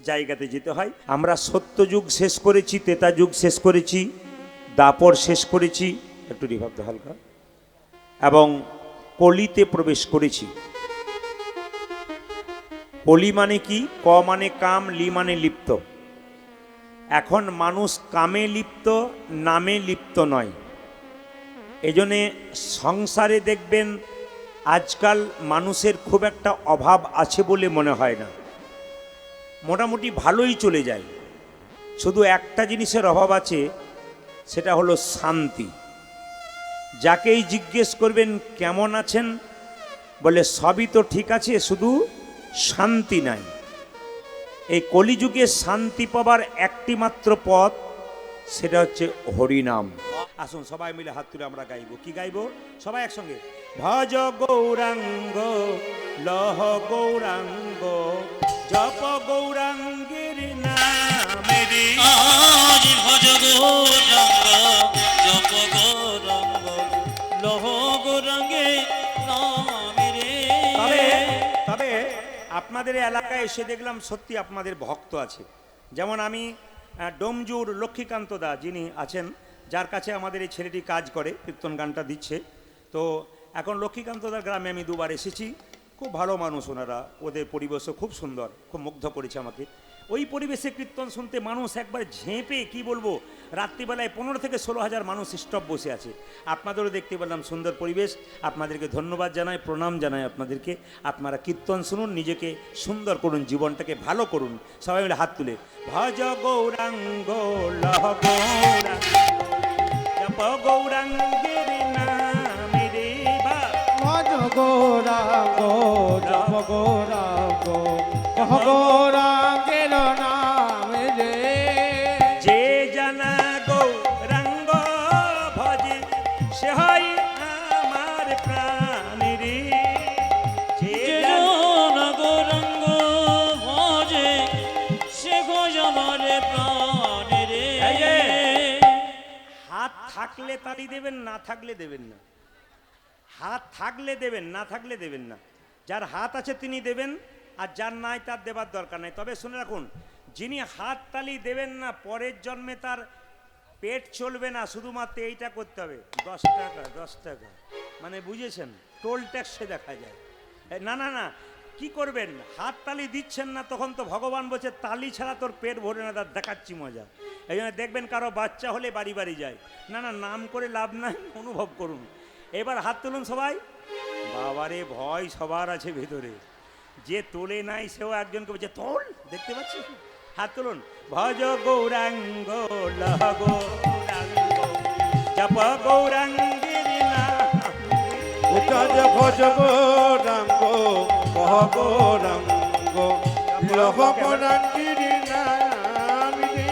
জায়গাতে যেতে হয়। আমরা সত্যযুগ শেষ করেছি, ত্রেতা যুগ শেষ করেছি, দাপর শেষ করেছি, একটু রিভাব হালকা, এবং কলিতে প্রবেশ করেছি। কলি মানে কি? ক মানে কাম, লি মানে লিপ্ত। এখন মানুষ কামে লিপ্ত, নামে লিপ্ত নয়। এজন্যে সংসারে দেখবেন আজকাল মানুষের খুব একটা অভাব আছে বলে মনে হয় না, মোটামুটি ভালোই চলে যায়। শুধু একটা জিনিসের অভাব আছে, সেটা হলো শান্তি। যাকেই জিজ্ঞেস করবেন কেমন আছেন, বলে সবই তো ঠিক আছে, শুধু শান্তি নাই। এই কলিযুগে শান্তি পাবার একটি মাত্র পথ, সেটা হচ্ছে হরিনাম। আসুন সবাই মিলে হাত তুলে আমরা গাইব। কি গাইব? সবাই একসঙ্গে, ভজ গৌরাঙ্গ লহ গৌরাঙ্গ জপ গৌরাঙ্গের নামে রে,
ভজ গৌরাঙ্গ জপ গৌরাঙ্গ লহ গৌরাঙ্গে নামে রে।
তবে আপনাদের এলাকায় এসে দেখলাম সত্যি আপনাদের ভক্ত আছে। যেমন আমি ডোমজুর লক্ষ্মীকান্ত দা যিনি আছেন, যার কাছে আমাদের এই ছেলেটি কাজ করে, কীর্তন গানটা দিচ্ছে। তো এখন লক্ষ্মীকান্ত দার গ্রামে আমি দুবার এসেছি, খুব ভালো মানুষ ওনারা, ওদের পরিবেশও খুব সুন্দর, খুব মুগ্ধ করেছে আমাকে। ওই পরিবেশে কীর্তন শুনতে মানুষ একবার ঝেঁপে, কি বলবো, রাত্রিবেলায় 15 থেকে 16,000 মানুষ স্টপ বসে আছে। আপনাদেরও দেখতে পেলাম সুন্দর পরিবেশ, আপনাদেরকে ধন্যবাদ জানাই, প্রণাম জানাই আপনাদেরকে। আপনারা কীর্তন শুনুন, নিজেকে সুন্দর করুন, জীবনটাকে ভালো করুন, সবাই মিলে হাত তুলে ভজ গৌরাঙ্গ লহ গৌরাঙ্গ জপ গৌরাঙ্গের নামে রে বা
ভজ গৌরাঙ্গ জপ গৌরাঙ্গ কহ গৌরাঙ্গের নাম রে।
যে জানা গৌরাঙ্গ ভজে সে হয় আমার প্রাণ রে। যে
যে
জানা
জন গৌরাঙ্গ ভজে সে খোঁজ আমার প্রাণ রে।
এই যে, হাত থাকলে তালি দেবেন, না থাকলে দেবেন না। হাত থাকলে দেবেন, না থাকলে দেবেন না। যার হাত আছে তিনি দেবেন, আর যার নাই তার দেবার দরকার নাই। তবে শুনে রাখুন, যিনি হাত তালি দেবেন না, পরের জন্মে তার পেট চলবে না, শুধুমাত্র এইটা করতে হবে, 10 টাকা 10 টাকা, মানে বুঝেছেন, টোল ট্যাক্সে দেখা যায়। না না না, কি করবেন, হাত তালি দিচ্ছেন না, তখন তো ভগবান বলছে তালি ছাড়া তোর পেট ভরে না, তার দেখাচ্ছি মজা। এই জন্য দেখবেন কারো বাচ্চা হলে বাড়ি বাড়ি যায়, না না, নাম করে লাভ নাই, অনুভব করুন। এবার হাত তুলুন সবাই। বাবারে, ভয় সবার আছে ভেতরে, যে তোলে নাই সেও একজনকে বলছে তোল, দেখতে পাচ্ছি। হাত তুলুন। ভজ গৌরাঙ্গ লহ গৌরাঙ্গ জপ গৌরাঙ্গের নাম।
উচ্চাজ ভজ গৌরাঙ্গ কহ গৌরাঙ্গ লহ গৌরাঙ্গের নাম রে।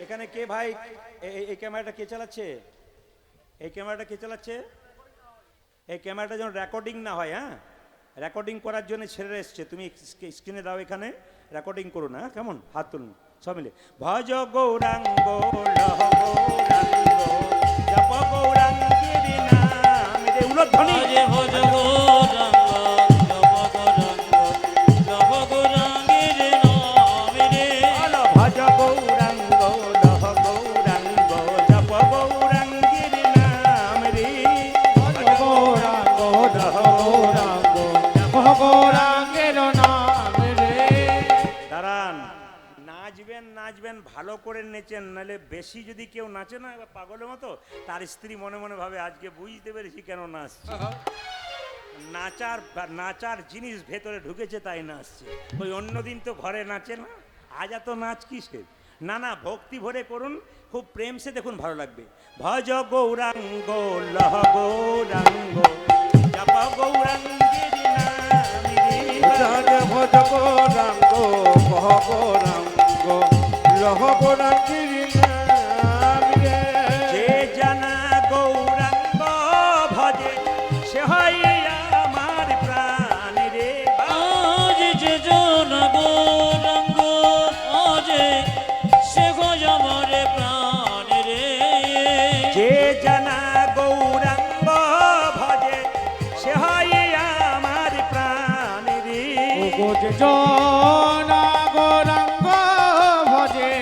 এখানে কে ভাই, এই ক্যামেরাটা কে চালাচ্ছে? এই ক্যামেরাটা কে চালাচ্ছে? এই ক্যামেরাটা যেন রেকর্ডিং না হয়। হ্যাঁ, রেকর্ডিং করার জন্য ছেলেরা এসছে, তুমি স্ক্রিনে দাও, এখানে রেকর্ডিং করো না, কেমন? হাত তুলুন সব মিলে। ভজ গৌরাঙ্গ লহ গৌরাঙ্গ জপ গৌরাঙ্গের নাম রে। উলধ্বনি।
ভজে ভজ গৌরাঙ্গ জপ গৌরাঙ্গ জপ গৌরাঙ্গের নাম রে।
বলো, ভজ গৌরাঙ্গ লহ গৌরাঙ্গ জপ গৌরাঙ্গের নাম রে।
ভজ গৌরাঙ্গ লহ গৌরাঙ্গ কহ গৌরাঙ্গের নাম রে।
দাঁড়ান, নাচবেন নাচবেন, ভালো করে নেচেন, নাহলে বেশি যদি কেউ নাচে না, এবার পাগলের মতো, তার স্ত্রী মনে মনে ভাবে আজকে বুঝতে পেরেছি কেন নাচছে। নাচার জিনিস ভেতরে ঢুকেছে তাই নাচছে, ওই অন্যদিন তো ঘরে নাচে না, আজ এত নাচ কিসের? না না, ভক্তি ভরে করুন, খুব প্রেম সে দেখুন, ভালো লাগবে। ভজ গৌরাঙ্গ লহ গৌরাঙ্গ জপ গৌরাঙ্গের নাম রে।
উচ্চাজ ভজ গৌরাঙ্গ কহ গৌরাঙ্গ লহ গৌরাঙ্গের নাম রে।
যে জানা গৌরাঙ্গ ভজে সে হয় আমার প্রাণ রে।
আজ যে জন গৌরাঙ্গ ভজে সে খোঁজ আমার প্রাণ রে।
যে জানা গৌরাঙ্গ ভজে সে হয় আমার প্রাণ রে।
ওগো যে জনা গৌরাঙ্গ ভজে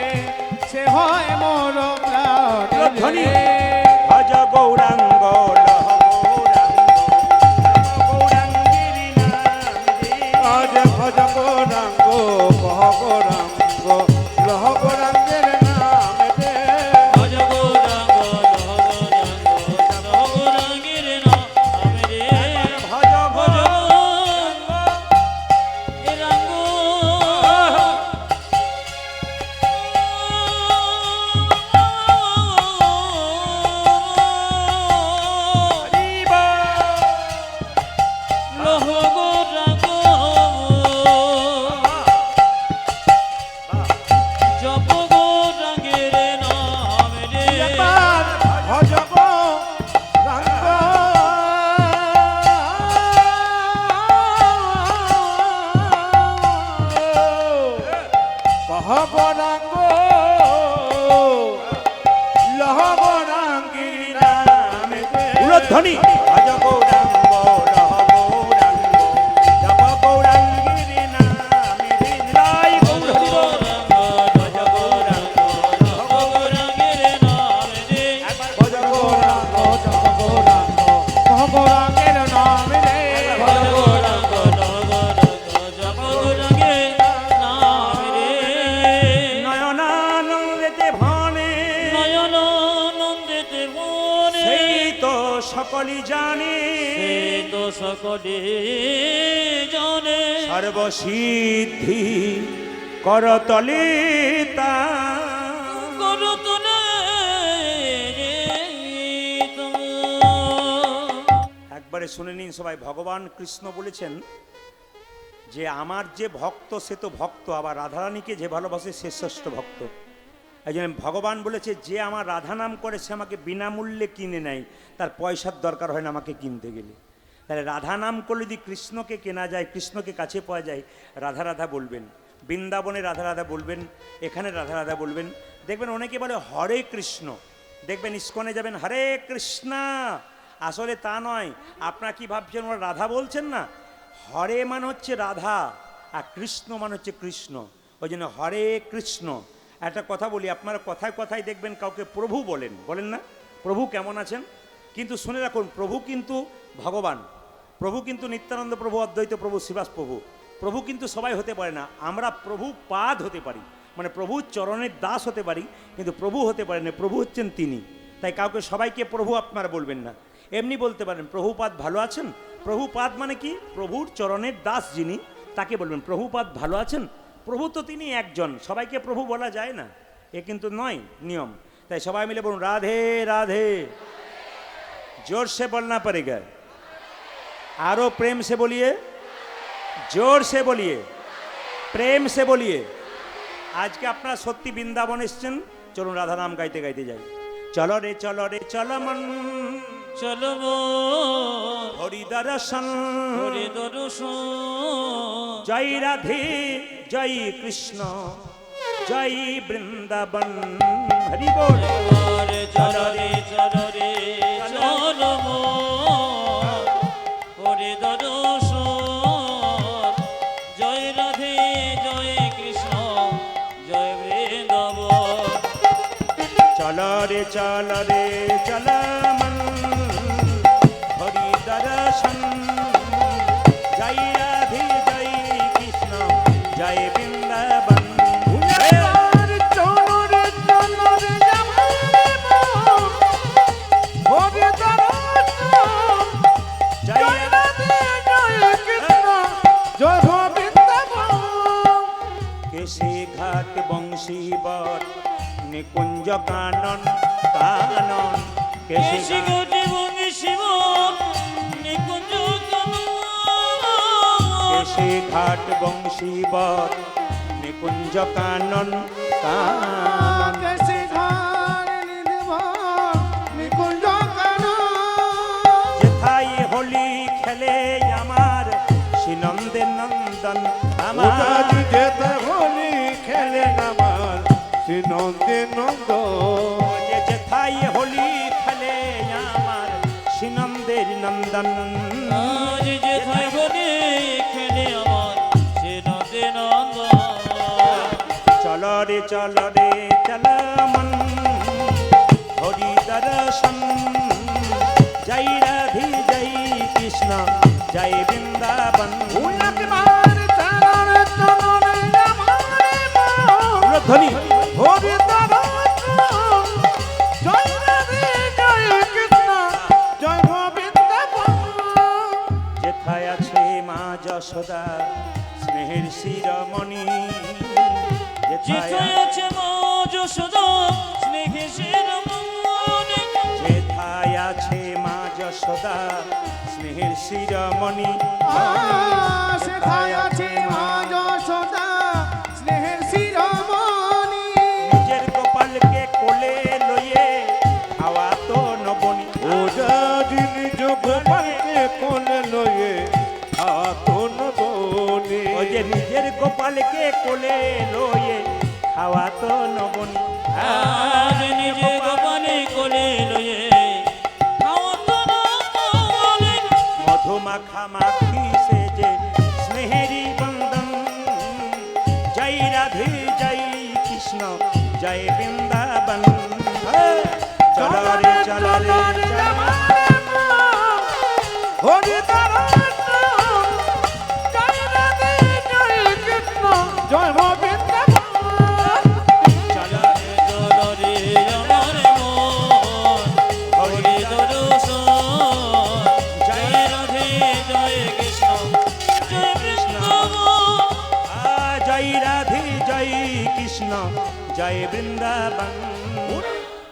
সে হয় মোর প্রাণ
ধ্বনি।
রে।
ভজ গৌরাঙ্গ লহ গৌরাঙ্গ গৌরাঙ্গের নাম রে।
আজ ভজ গৌরাঙ্গ কহ গৌরাঙ্গ লহ গৌরাঙ্গের নাম রে।
ভজ গৌরাঙ্গ লহ গৌরাঙ্গ জপ গৌরাঙ্গের নাম রে।
ভজ
ভজ
গৌরাঙ্গ
গৌরাঙ্গ লহ গৌরাঙ্গ জপ গৌরাঙ্গের নাম রে।
ভজ গৌরাঙ্গ কহ গৌরাঙ্গ লহ গৌরাঙ্গের নাম রে।
উলধ্বনি। ভজ গৌরাঙ্গ লহ গৌরাঙ্গ জপ গৌরাঙ্গ
সকলে জানে
সর্বসিদ্ধি করতলে তা
করতলে
একবারে শুনে নিন সবাই। ভগবান কৃষ্ণ বলেছেন যে আমার যে ভক্ত সে তো ভক্ত, আবার রাধারানীকে যে ভালোবাসে সে শ্রেষ্ঠ ভক্ত। এই জন্য ভগবান বলেছে যে আমার রাধা নাম করে সে আমাকে বিনামূল্যে কিনে নেয়, তার পয়সার দরকার হয় না আমাকে কিনতে গেলে। তাহলে রাধা নাম করলে যদি কৃষ্ণকে কেনা যায়, কৃষ্ণকে কাছে পাওয়া যায়, রাধা রাধা বলবেন, বৃন্দাবনে রাধা রাধা বলবেন, এখানে রাধা রাধা বলবেন। দেখবেন অনেকে বলে হরে কৃষ্ণ, দেখবেন ইস্কনে যাবেন হরে কৃষ্ণ, আসলে তা নয়। আপনারা কি ভাবছেন ওরা রাধা বলছেন না? হরে মানে হচ্ছে রাধা আর কৃষ্ণ মানে হচ্ছে কৃষ্ণ, ওই জন্য হরে কৃষ্ণ। একটা কথা বলি, আপনারা কথায় কথায় দেখবেন কাউকে প্রভু বলেন, বলেন না প্রভু কেমন আছেন? কিন্তু শুনে রাখুন প্রভু কিন্তু ভগবান, প্রভু কিন্তু নিত্যানন্দ প্রভু, অদ্বৈত প্রভু, শ্রীবাস প্রভু। প্রভু কিন্তু সবাই হতে পারে না। আমরা প্রভু পাদ হতে পারি, মানে প্রভু চরণের দাস হতে পারি, কিন্তু প্রভু হতে পারে না। প্রভু হচ্ছেন তিনি। তাই কাউকে সবাইকে প্রভু আপনারা বলবেন না, এমনি বলতে পারেন প্রভুপাদ ভালো আছেন। প্রভুপাদ মানে কি? প্রভুর চরণের দাস যিনি তাকে বলবেন প্রভুপাদ ভালো আছেন। প্রভু তো তিনি একজন, সবাইকে প্রভু বলা যায় না, এ কিন্তু নয় নিয়ম। তাই সবাই মিলে বলুন রাধে রাধে। जोर से बोलना पड़ेगा, आरो प्रेम से बोलिए, जोर से बोलिए, प्रेम से बोलिए। आज के अपना सत्य बृंदावन एसेছেন, चलो राधा नाम गाइते गाइते जाई। चलो रे चलो मन,
চলো
हरि दर्शन,
হরি দর্শন
जय राधे जय कृष्ण जय वृंदावन। हरि बोल।
চলো রে চলো হরি দর্শন, জয় রাধে জয় কৃষ্ণ জয় বৃন্দাবন।
चलो रे चलो मन, हरि दर्शन, जय राधे जय कृष्ण जय वृंदावन। केशे घाट बंशी बर निकुंज कानन कानन,
কেশি
केशे
গোটি ভূমি শিব নিকুঞ্জ
केशे घाट बंशी बर निकुंज कानन कानन। যেথায় হোলি খেলে আমার শ্রীনন্দে নন্দন আমার,
হোলি খেলে আমার শ্রীনন্দে নন্দ।
যে যেথায় হোলি খেলে আমার শ্রীনন্দের নন্দন।
আজ যে থাই বনে খেলে আমার সে নন্দে নন্দ।
চলো রে চলো মন, হরি দর্শন, জয় রাধে জয় কৃষ্ণ জয় বৃন্দাবন। ধ্বনি যেথায় আছে মা যশোদা স্নেহের শিরমণি,
যেথায় আছে মা যশোদা স্নেহে শিরোমণি,
যেথায় আছে মা যশোদা স্নেহের শিরমণি, নিজের গোপালকে কোলে লইয়ে খাওয়া তো নবনী।
নিজ গোপালকে কোলে লয়ে আতন বনে।
ও যে নিজের গোপালকে কোলে লইয়ে খাওয়া তো নবনী।
আজ নিজে গোপালে কোলে লয়ে খাওয়াত নবনী।
মধুমাখা মাখি সে যে স্নেহেরি বন্দন, জয় রাধে জয় কৃষ্ণ জয় বৃন্দাবন। চলো রে চলো
হরি জয় গোবিন্দ।
চলো রে আমার মন, হরি দর্শন, জয় রাধে
জয় কৃষ্ণ জয় বৃন্দাবন।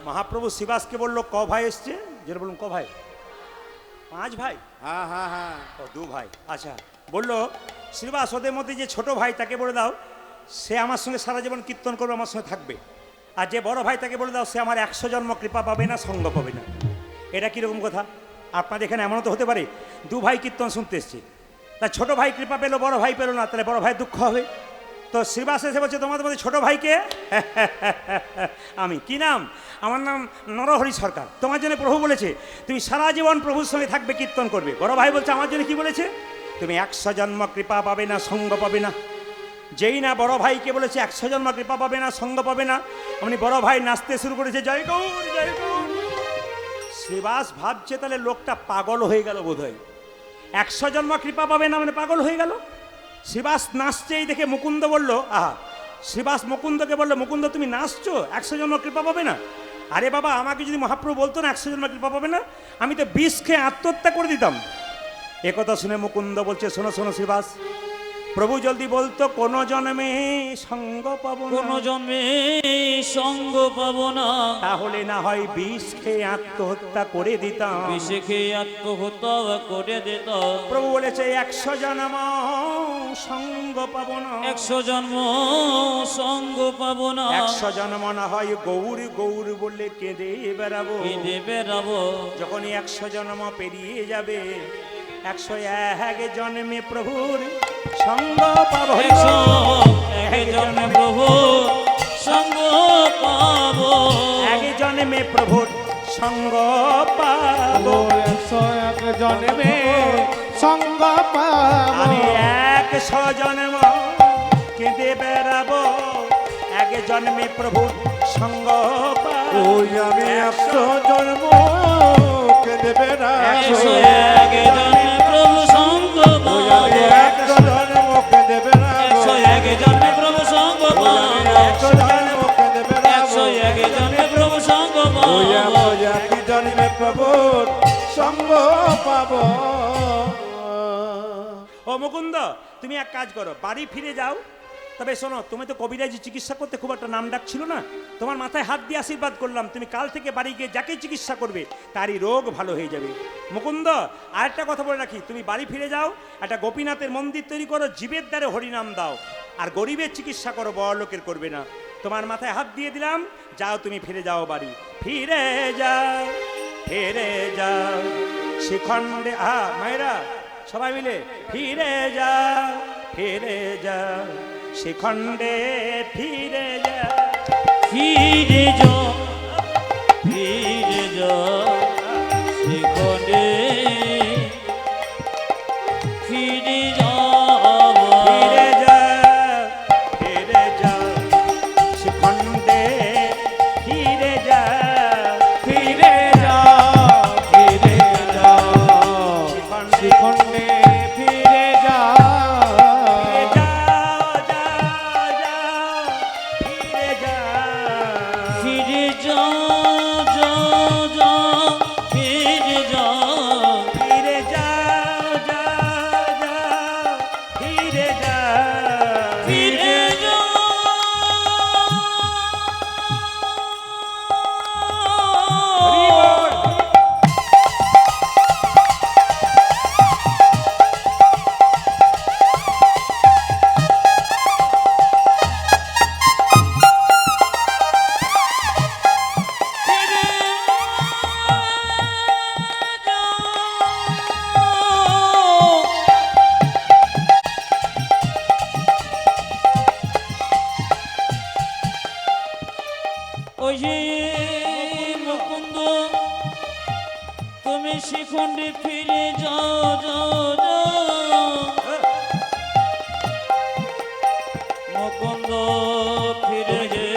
মহাপ্রভু শ্রীবাসকে বললো ক ভাই এসছে, যেটা বলুন ক ভাই, 5 ভাই,
হ্যাঁ হ্যাঁ হ্যাঁ
ও 2 ভাই, আচ্ছা। বললো শ্রীবাস ওদের মধ্যে যে ছোট ভাই তাকে বলে দাও সে আমার সঙ্গে সারা জীবন কীর্তন করবে, আমার সঙ্গে থাকবে। আর যে বড় ভাই তাকে বলে দাও সে আমার 100 জন্ম কৃপা পাবে না, সঙ্গ পাবে না। এটা কীরকম কথা? আপনাদের এখানে এমনও তো হতে পারে 2 ভাই কীর্তন শুনতে এসছে, তা ছোট ভাই কৃপা পেলো, বড় ভাই পেলো না, তাহলে বড় ভাই দুঃখ হবে। তো শ্রীবাস এসে বলছে তোমাদের মধ্যে ছোট ভাইকে আমি, কি নাম? আমার নাম নরহরি সরকার। তোমার জন্য প্রভু বলেছে তুমি সারা জীবন প্রভুর সঙ্গে থাকবে, কীর্তন করবে। বড় ভাই বলছে আমার জন্য কি বলেছে? তুমি 100 জন্ম কৃপা পাবে না, সঙ্গ পাবে না। যেই না বড় ভাইকে বলেছে 100 জন্ম কৃপা পাবে না, সঙ্গ পাবে না, অমনি বড় ভাই নাচতে শুরু করেছে জয় গৌর জয় গৌর। শ্রীবাস ভাবছে তাহলে লোকটা পাগল হয়ে গেল বোধহয়, 100 জন্ম কৃপা পাবে না মানে পাগল হয়ে গেল। শ্রীবাস নাচছেই দেখে মুকুন্দ বলল, আহা, শ্রীবাস মুকুন্দকে বললো মুকুন্দ তুমি নাচছো, 100 জন্ম কৃপা পাবে না? আরে বাবা, আমাকে যদি মহাপ্রভু বলতো না 100 জন্ম কৃপা পাবে না, আমি তো বিষ খেয়ে আত্মহত্যা করে দিতাম। একথা শুনে মুকুন্দ বলছে শোনো শোনো শ্রীবাস, প্রভু জলদি বলতো কোন জন্মে সঙ্গ পাবো না,
কোন জন্মে সঙ্গ পাবো না,
তাহলে না হয় বিষ খেয়ে আত্মহত্যা করে দিতাম।
বিষে খেয়ে আত্মহত্যা করে দিত।
প্রভু বলেছে 100 জন্ম সঙ্গ পাবো না,
100 জন্ম সঙ্গ পাবো না,
100 জন্ম না হয় গৌর গৌর বলে কেঁদে বেড়াবো।
কেঁদে বেড়াবো।
যখনই 100 জন্ম পেরিয়ে যাবে 101 জন্মে প্রভুর সঙ্গ পাবো,
101 জন্মে প্রভু সঙ্গ পাবো,
1 জন্মে প্রভুর সঙ্গ পাবো।
101 জন্মে সঙ্গ পাবো।
আমি 100 জন্ম কেঁদে বেড়াবো, 1 জন্মে প্রভুর সঙ্গ পাবো।
ওই আমি 100 জন্ম কেঁদে বেড়াবো।
101 জন্মে প্রভু সঙ্গ
ওই
পাবো,
আমি 100 জন্ম কেঁদে বেড়াবো।
101 জন্মে প্রভু সঙ্গ
ওই আমি
পাবো,
100 জন্ম কেঁদে বেড়াবো।
101 জন্মে প্রভু সঙ্গ
ওই
পাবো।
আমি 1 জন্মে প্রভুর সঙ্গ পাবো।
ও মুকুন্দ, তুমি এক কাজ করো, বাড়ি ফিরে যাও। তবে শোনো, তুমি তো কবিরাজি চিকিৎসা করতে খুব একটা নাম ডাক ছিল না, তোমার মাথায় হাত দিয়ে আশীর্বাদ করলাম, তুমি কাল থেকে বাড়ি গিয়ে যাকে চিকিৎসা করবে তারই রোগ ভালো হয়ে যাবে। মুকুন্দ, আরেকটা কথা বলে রাখি, তুমি বাড়ি ফিরে যাও, একটা গোপীনাথের মন্দির তৈরি করো, জীবের দ্বারে হরিনাম দাও, আর গরিবের চিকিৎসা করো, বড় লোকের করবে না। তোমার মাথায় হাত দিয়ে দিলাম, যাও তুমি ফিরে যাও বাড়ি, ফিরে যাও ফিরে যাও শিখণ্ডে। মায়েরা সবাই মিলে ফিরে যাও ফিরে যাও শিখণ্ডে, ফিরে যাও
ফিরে যাও, ফিরে যাও শিখণ্ডে, ফিরে যাও,
ফিরে যাও ফিরে যাও শিখণ্ডে, ফিরে যাও
ফিরে যাও ফিরে যাও শিখণ্ডে, ফিরে যাও।
ফিরে যাও, যাও, যাও, ফিরে যাও, ফিরে যাও। ওই যে মুকুন্দ, তুমি শিখণ্ডে ফিরে যাও, যাও, যাও মুকুন্দ, ফিরে যাও।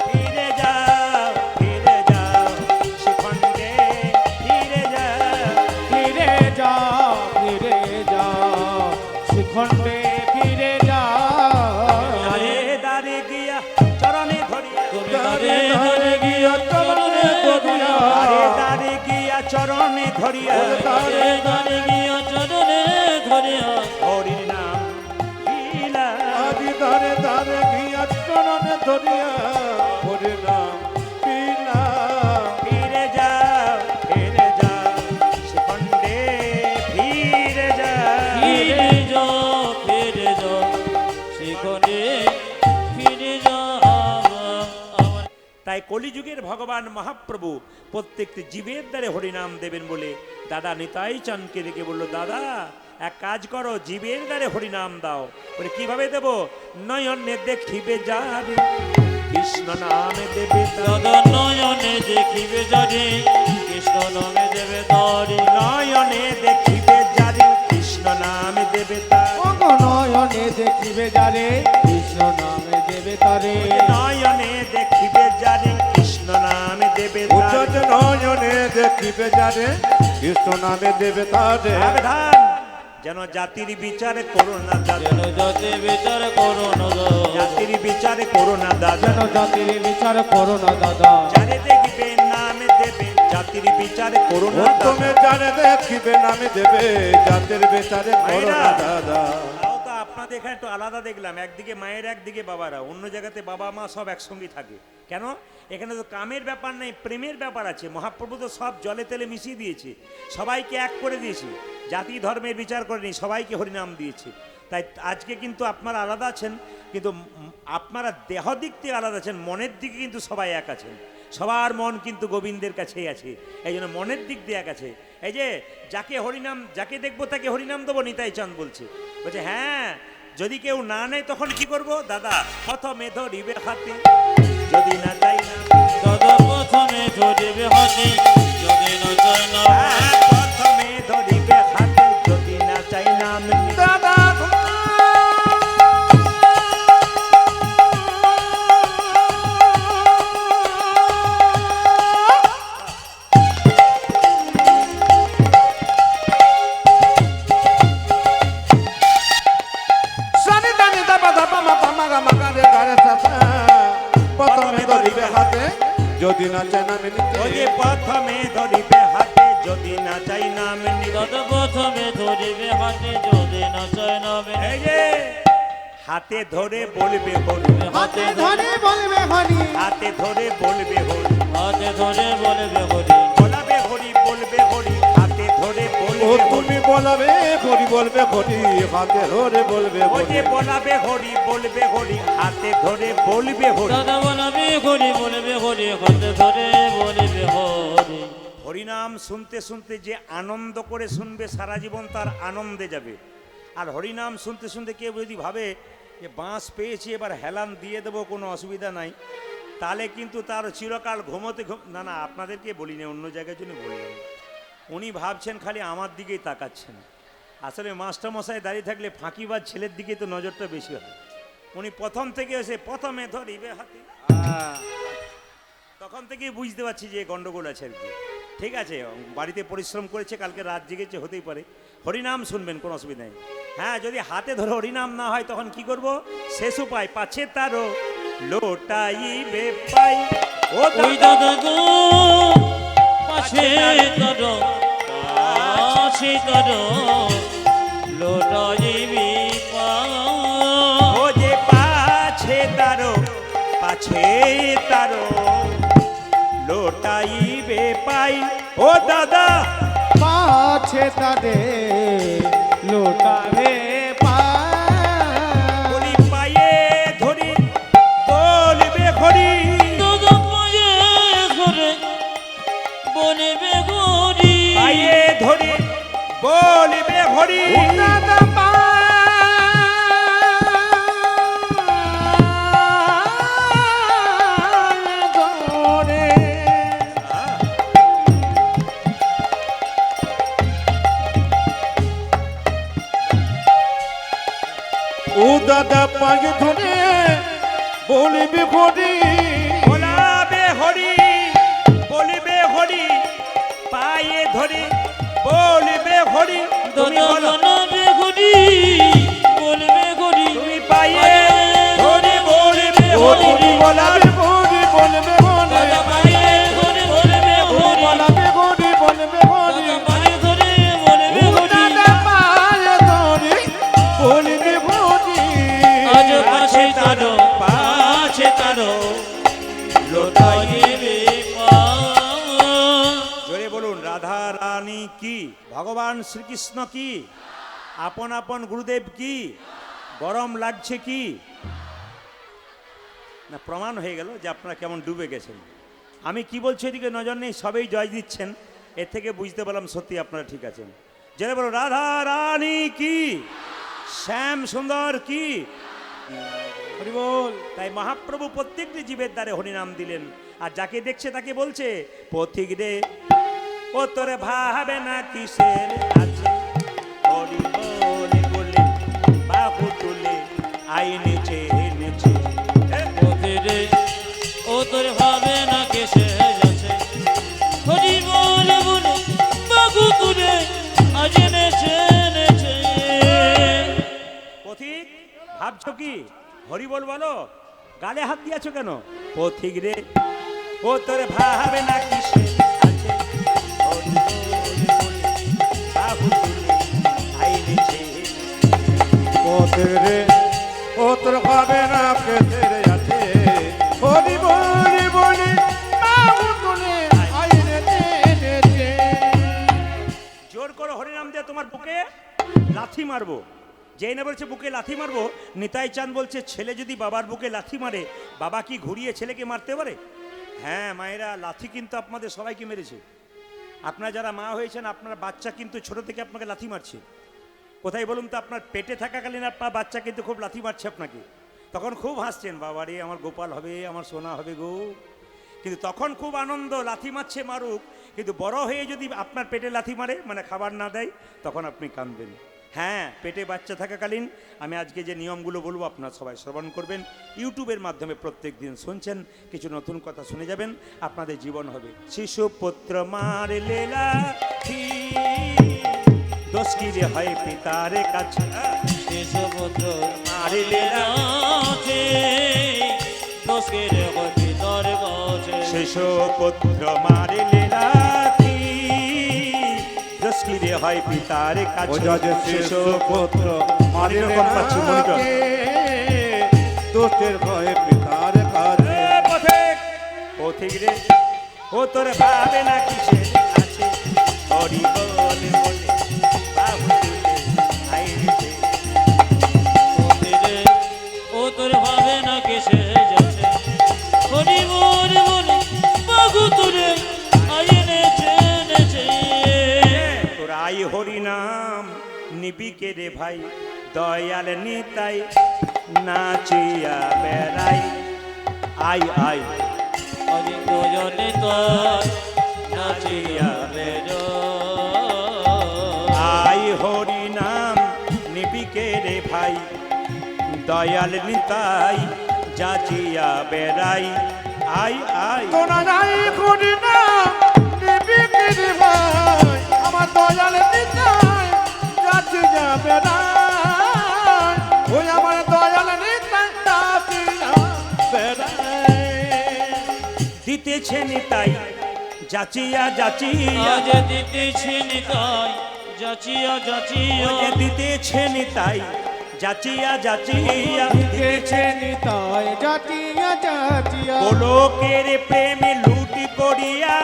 ফিরে যাও ফিরে যাও শিখণ্ডে, ফিরে যাও
ফিরে যাও ফিরে যাও শিখণ্ডে, ফিরে যাও।
দাঁড়ে দাঁড়ে গিয়া চরণে ধরিয়া,
দাঁড়ে দাঁড়ে গিয়া চরণে ধরিয়া,
দাঁড়ে দাঁড়ে গিয়া চরণে ধরিয়া,
দাঁড়ে দাঁড়ে গিয়া চরণে
হরি নাম লীলা
আজি ধারে ধারে ঘিয়া চরণে ধরিয়া হরি নাম লীলা
ফিরে যাও শিখণ্ডে ফিরে যাও
ফিরে যাও ফিরে যাও সেখানে ফিরে যাও আমার
তাই কলিযুগের ভগবান মহাপ্রভু প্রত্যেকটি জীবের দ্বারে হরিনাম দেবেন বলে দাদা নিতাই চাঁদকে ডেকে বললো, দাদা এক কাজ করো, জীবের দ্বারে হরিনাম দাও। বলে কিভাবে দেব? নয়নে দেখিবে যারে কৃষ্ণ নামে দেবে তারে।
দাদা নয়নে দেখিবে যারে কৃষ্ণ নামে দেবে তারে।
নয়নে দেখিবে যারে কৃষ্ণ নামে দেবে তারে।
নয়নে দেখিবে যারে কৃষ্ণ নামে দেবে তারে
নয়নে দেখিবে যারে কৃষ্ণ নামে দেবে তারে।
নয়নে দেখিবে যারে কৃষ্ণ নামে দেবে তারে
সাবধান, যেন জাতির বিচার করো না দাদা,
যেন যাতে বিচার করো না দাদা।
জাতির বিচার করো না দাদা।
যেন জাতির বিচার করো না দাদা
যারে দেখবে নামে দেবে জাতির বিচার করো না
তুমি
দাদা।
জানে দেখিবে নামে দেবে জাতির বিচারে করো না দাদা
তাও তো আপনাদের এখানে একটু আলাদা দেখলাম, একদিকে মায়ের একদিকে বাবারা, অন্য জায়গাতে বাবা মা সব একসঙ্গেই থাকে। কেন? এখানে তো কামের ব্যাপার নেই, প্রেমের ব্যাপার আছে। মহাপ্রভু তো সব জলে তেলে মিশিয়ে দিয়েছে, সবাইকে এক করে দিয়েছে, জাতি ধর্মের বিচার করেনি, সবাইকে হরিনাম দিয়েছে। তাই আজকে কিন্তু আপনারা আলাদা আছেন, কিন্তু আপনারা দেহ দিক থেকে আলাদা আছেন, মনের দিকে কিন্তু সবাই এক আছেন। সবার মন কিন্তু গোবিন্দের কাছেই আছে, এই জন্য মনের দিক দিয়ে এক আছে। এই যে যাকে হরিনাম, যাকে দেখবো তাকে হরিনাম দেবো, নিতাই চাঁদ বলছে। বলছে হ্যাঁ, যদি কেউ না নেয় তখন কি করব? দাদা প্রথমে ধরিবে হাতে যদি না চাই না।
দাদা প্রথমে ধরিবে হাতে যদি না চায় না।
হ্যাঁ, প্রথমে ধরিবে হাতে যদি না চাই নাম নিতে।
দাদা প্রথমে ধরিবে হাতে যদি না চায় নামে নিতে
ওই যে প্রথমে ধরিবে হাতে যদি না চাই নাম নিতে।
দাদা প্রথমে ধরিবে হাতে যদি না চায় না।
এই যে হাতে ধরে বলবে হরি,
হাতে ধরে
বলবে হরি
হাতে ধরে বলবে হরি,
হাতে ধরে বলবে হরি।
বলাবে হরি বলবে হরি, হাতে ধরে
ও
বলবে হরি।
তুমি বলবে হরি বলবে হরি হাতে ধরে বলবে
ওই
হরি
যে বলাবে হরি বলবে হরি, হাতে ধরে বলবে হরি।
দাদা বলবে হরি বলবে হরি হাতে ধরে বলবে হরি।
হরিনাম শুনতে শুনতে যে আনন্দ করে শুনবে সারা জীবন তার আনন্দে যাবে। আর হরিনাম শুনতে শুনতে কেউ যদি ভাবে যে বাঁশ পেয়েছি এবার হেলান দিয়ে দেবো, কোনো অসুবিধা নাই, তাহলে কিন্তু তার চিরকাল ঘুমোতে না না, আপনাদেরকে বলিনি, অন্য জায়গার জন্য বললাম। উনি ভাবছেন খালি আমার দিকেই তাকাচ্ছেন, আসলে মাস্টারমশাই দাঁড়িয়ে থাকলে ফাঁকিবাজ ছেলের দিকে তো নজরটা বেশি হয়। উনি প্রথম থেকে এসে প্রথমে ধরিবে হাতে, তখন থেকেই বুঝতে পারছি যে গন্ডগোল আছে আর কি। ঠিক আছে, বাড়িতে পরিশ্রম করেছে, কালকে রাত জেগেছে, হতেই পারে। হরিনাম শুনবেন, কোনো অসুবিধা নেই। হ্যাঁ, যদি হাতে ধরে হরিনাম না হয় তখন কি করব? শেষ উপায়, পাছে তারও লোটাইবে পাই। ও
ওই দাদা গো পাশে তারো পাশে তারো লোটাইবি পা।
ও যে পাছে তারো লোটাইবে পাই। ও দাদা
পাছে তাদের লোটাবে
বলি পায়ে ধরি বলবে হরি।
দাদা পায়ে ধরে বলবে হরি।
পায়ে ধরি বলবে হরি।
ও দাদা পায়ে ধরে বলবে হরি
বলাবে হরি বলবে হরি, পায়ে ধরে বলবে হরি। তুমি
দাদা
বলো,
বলবে হরি বলবে হরি।
তুমি পায়ে ধরে বলবে
ও
হরি।
তুমি বলাবে হরি বলবে হরি
দাদা পায়ে ধরে বলবে হরি।
বলাবে হরি বলবে হরি
দাদা পায়ে ধরে বলবে
ও
হরি।
দাদা পায়ে ধরে
রাধা রানী কি, ভগবান শ্রীকৃষ্ণ কি, আপন আপন গুরুদেব কি, গরম লাগছে কি? না, প্রমাণ হয়ে গেল যে আপনারা কেমন ডুবে গেছেন। আমি কি বলছি এদিকে নজর নেই, সবেই জয় দিচ্ছেন। এর থেকে বুঝতে পারলাম সত্যি আপনারা ঠিক আছেন। জেনে বলো রাধা রানী কি, শ্যাম সুন্দর কি।
হরি বল।
তাই মহাপ্রভু প্রত্যেকটি জীবের দ্বারে হরিনাম দিলেন, আর যাকে দেখছে তাকে বলছে পথিক রে ও তোরে ভাবে না কিসের আছে, হরি বলে বলে বাহু তুলে আই নেচে নেচে।
পথিরে ও তোর ভাবে না কেসে যাচ্ছে, হরি বলে বলে বাহু তুলে আজ নেচে নেচে।
পথিক ভাবছো কি, হরি বল বলো, গালে হাত দিয়েছো কেন? পথিক রে ও তোরে ভাবে না কিসের আছে, হরি বলে বলে বাহু তুলে আই নেচে।
পথে রে ও তোর ভাবে না কেসে রে আছে, হরি বলি বলি বাহু তুলে আইনে নেচে।
জোর করো হরিনাম দিয়ে তোমার বুকে লাথি মারবো। যেই না বলছে বুকে লাথি মারবো, নিতাই চাঁদ বলছে ছেলে যদি বাবার বুকে লাথি মারে, বাবা কি ঘুরিয়ে ছেলেকে মারতে পারে? হ্যাঁ মায়েরা, লাথি কিন্তু আপনাদের সবাইকে মেরেছে। আপনারা যারা মা হয়েছেন, আপনার বাচ্চা কিন্তু ছোট থেকে আপনাকে লাথি মারছে। কোথায় বলুন তো, আপনার পেটে থাকাকালীন আপনার বাচ্চা কিন্তু খুব লাথি মারছে আপনাকে, তখন খুব হাসছেন, বাবা রে আমার গোপাল হবে, আমার সোনা হবে গো। কিন্তু তখন খুব আনন্দ, লাথি মারছে মারুক, কিন্তু বড় হয়ে যদি আপনার পেটে লাথি মারে, মানে খাবার না দেয়, তখন আপনি কাঁদবেন। হ্যাঁ, পেটে বাচ্চা থাকাকালীন আমি আজকে যে নিয়মগুলো বলবো আপনারা সবাই শ্রবণ করবেন। ইউটিউবের মাধ্যমে প্রত্যেক দিন শুনছেন, কিছু নতুন কথা শুনে যাবেন, আপনাদের জীবন হবে। শিশু পুত্র মারলে লাথি, দোষ কি যে হয় পিতার কাছে,
শিশুপুত্র
মারলে
আছে, দোষকে রে হতে তোর কাছে।
শিশু পুত্র মারলে লাথি, দোষ কি যে হয় পিতার
ও
কাছে।
যাতে শিশু পুত্র মারিলে
এরকম পাচ্ছি মনিটর।
নাকে, দোষের ভয়ে পিতার কাছে।
পথিক পথিক রে ও তোর ভাবে না কিসের আছে, হরি বলে বলে বাহু তুলে আই নেচে।
পথিরে ও তোর ভাবে না কেসে যাচ্ছে, হরি বলে বলে বাহু তুলে আজ নেচে নেচে।
তোর আই হরি নাম নিবিকে রে ভাই, দয়াল নিতাই নাচিয়া বেড়াই। আই আই
অজিত জনে তোর নাচিয়া বেরো।
আই হরি নাম নিবিকে রে ভাই, দয়াল নিতাই যাচিয়া বেড়াই। আই আই
তোরা যাই করি না নিবিকির ভাই, আমার দয়াল নিতাই যাচ্ছি যাবে না, ওই আমার দয়াল নিতাই যাচ্ছি যাবে না।
দিতেছে নিতাই যাচিয়া যাচিয়া,
আজ দিতেছি নিতাই যাচিয়া যাচিয়া।
ওরে দিতেছে নিতাই যাচিয়া যাচিয়া।
দিতেছে নিতাই যাচিয়া যাচিয়া,
গোলকের প্রেমে লুটি করিয়া,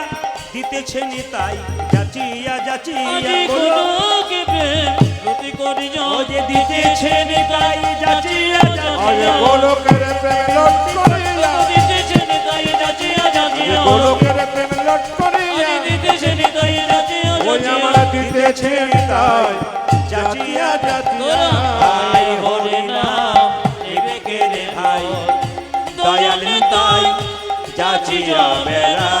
দিতেছে নিতাই যাচিয়া যাচিয়া।
আজি কোনকে প্রেম লুটি করি যাও,
ওরে দিতেছে নিতাই যাচিয়া
আজ
যাচিয়া।
গোলকের প্রেম লট করিয়া,
দিতেছে নিতাই যাচিয়া যাচিয়া।
গোলকের প্রেম লট করিয়া,
আজি দিতেছে নিতাই যাচিয়া
ওই
যাচিয়া।
আমার দিতেছে নিতাই যাচিয়া যাচিয়া।
আই হরি নাম নিবিকে রে ভাই, দয়াল নিতাই যাচিয়া বেড়াই।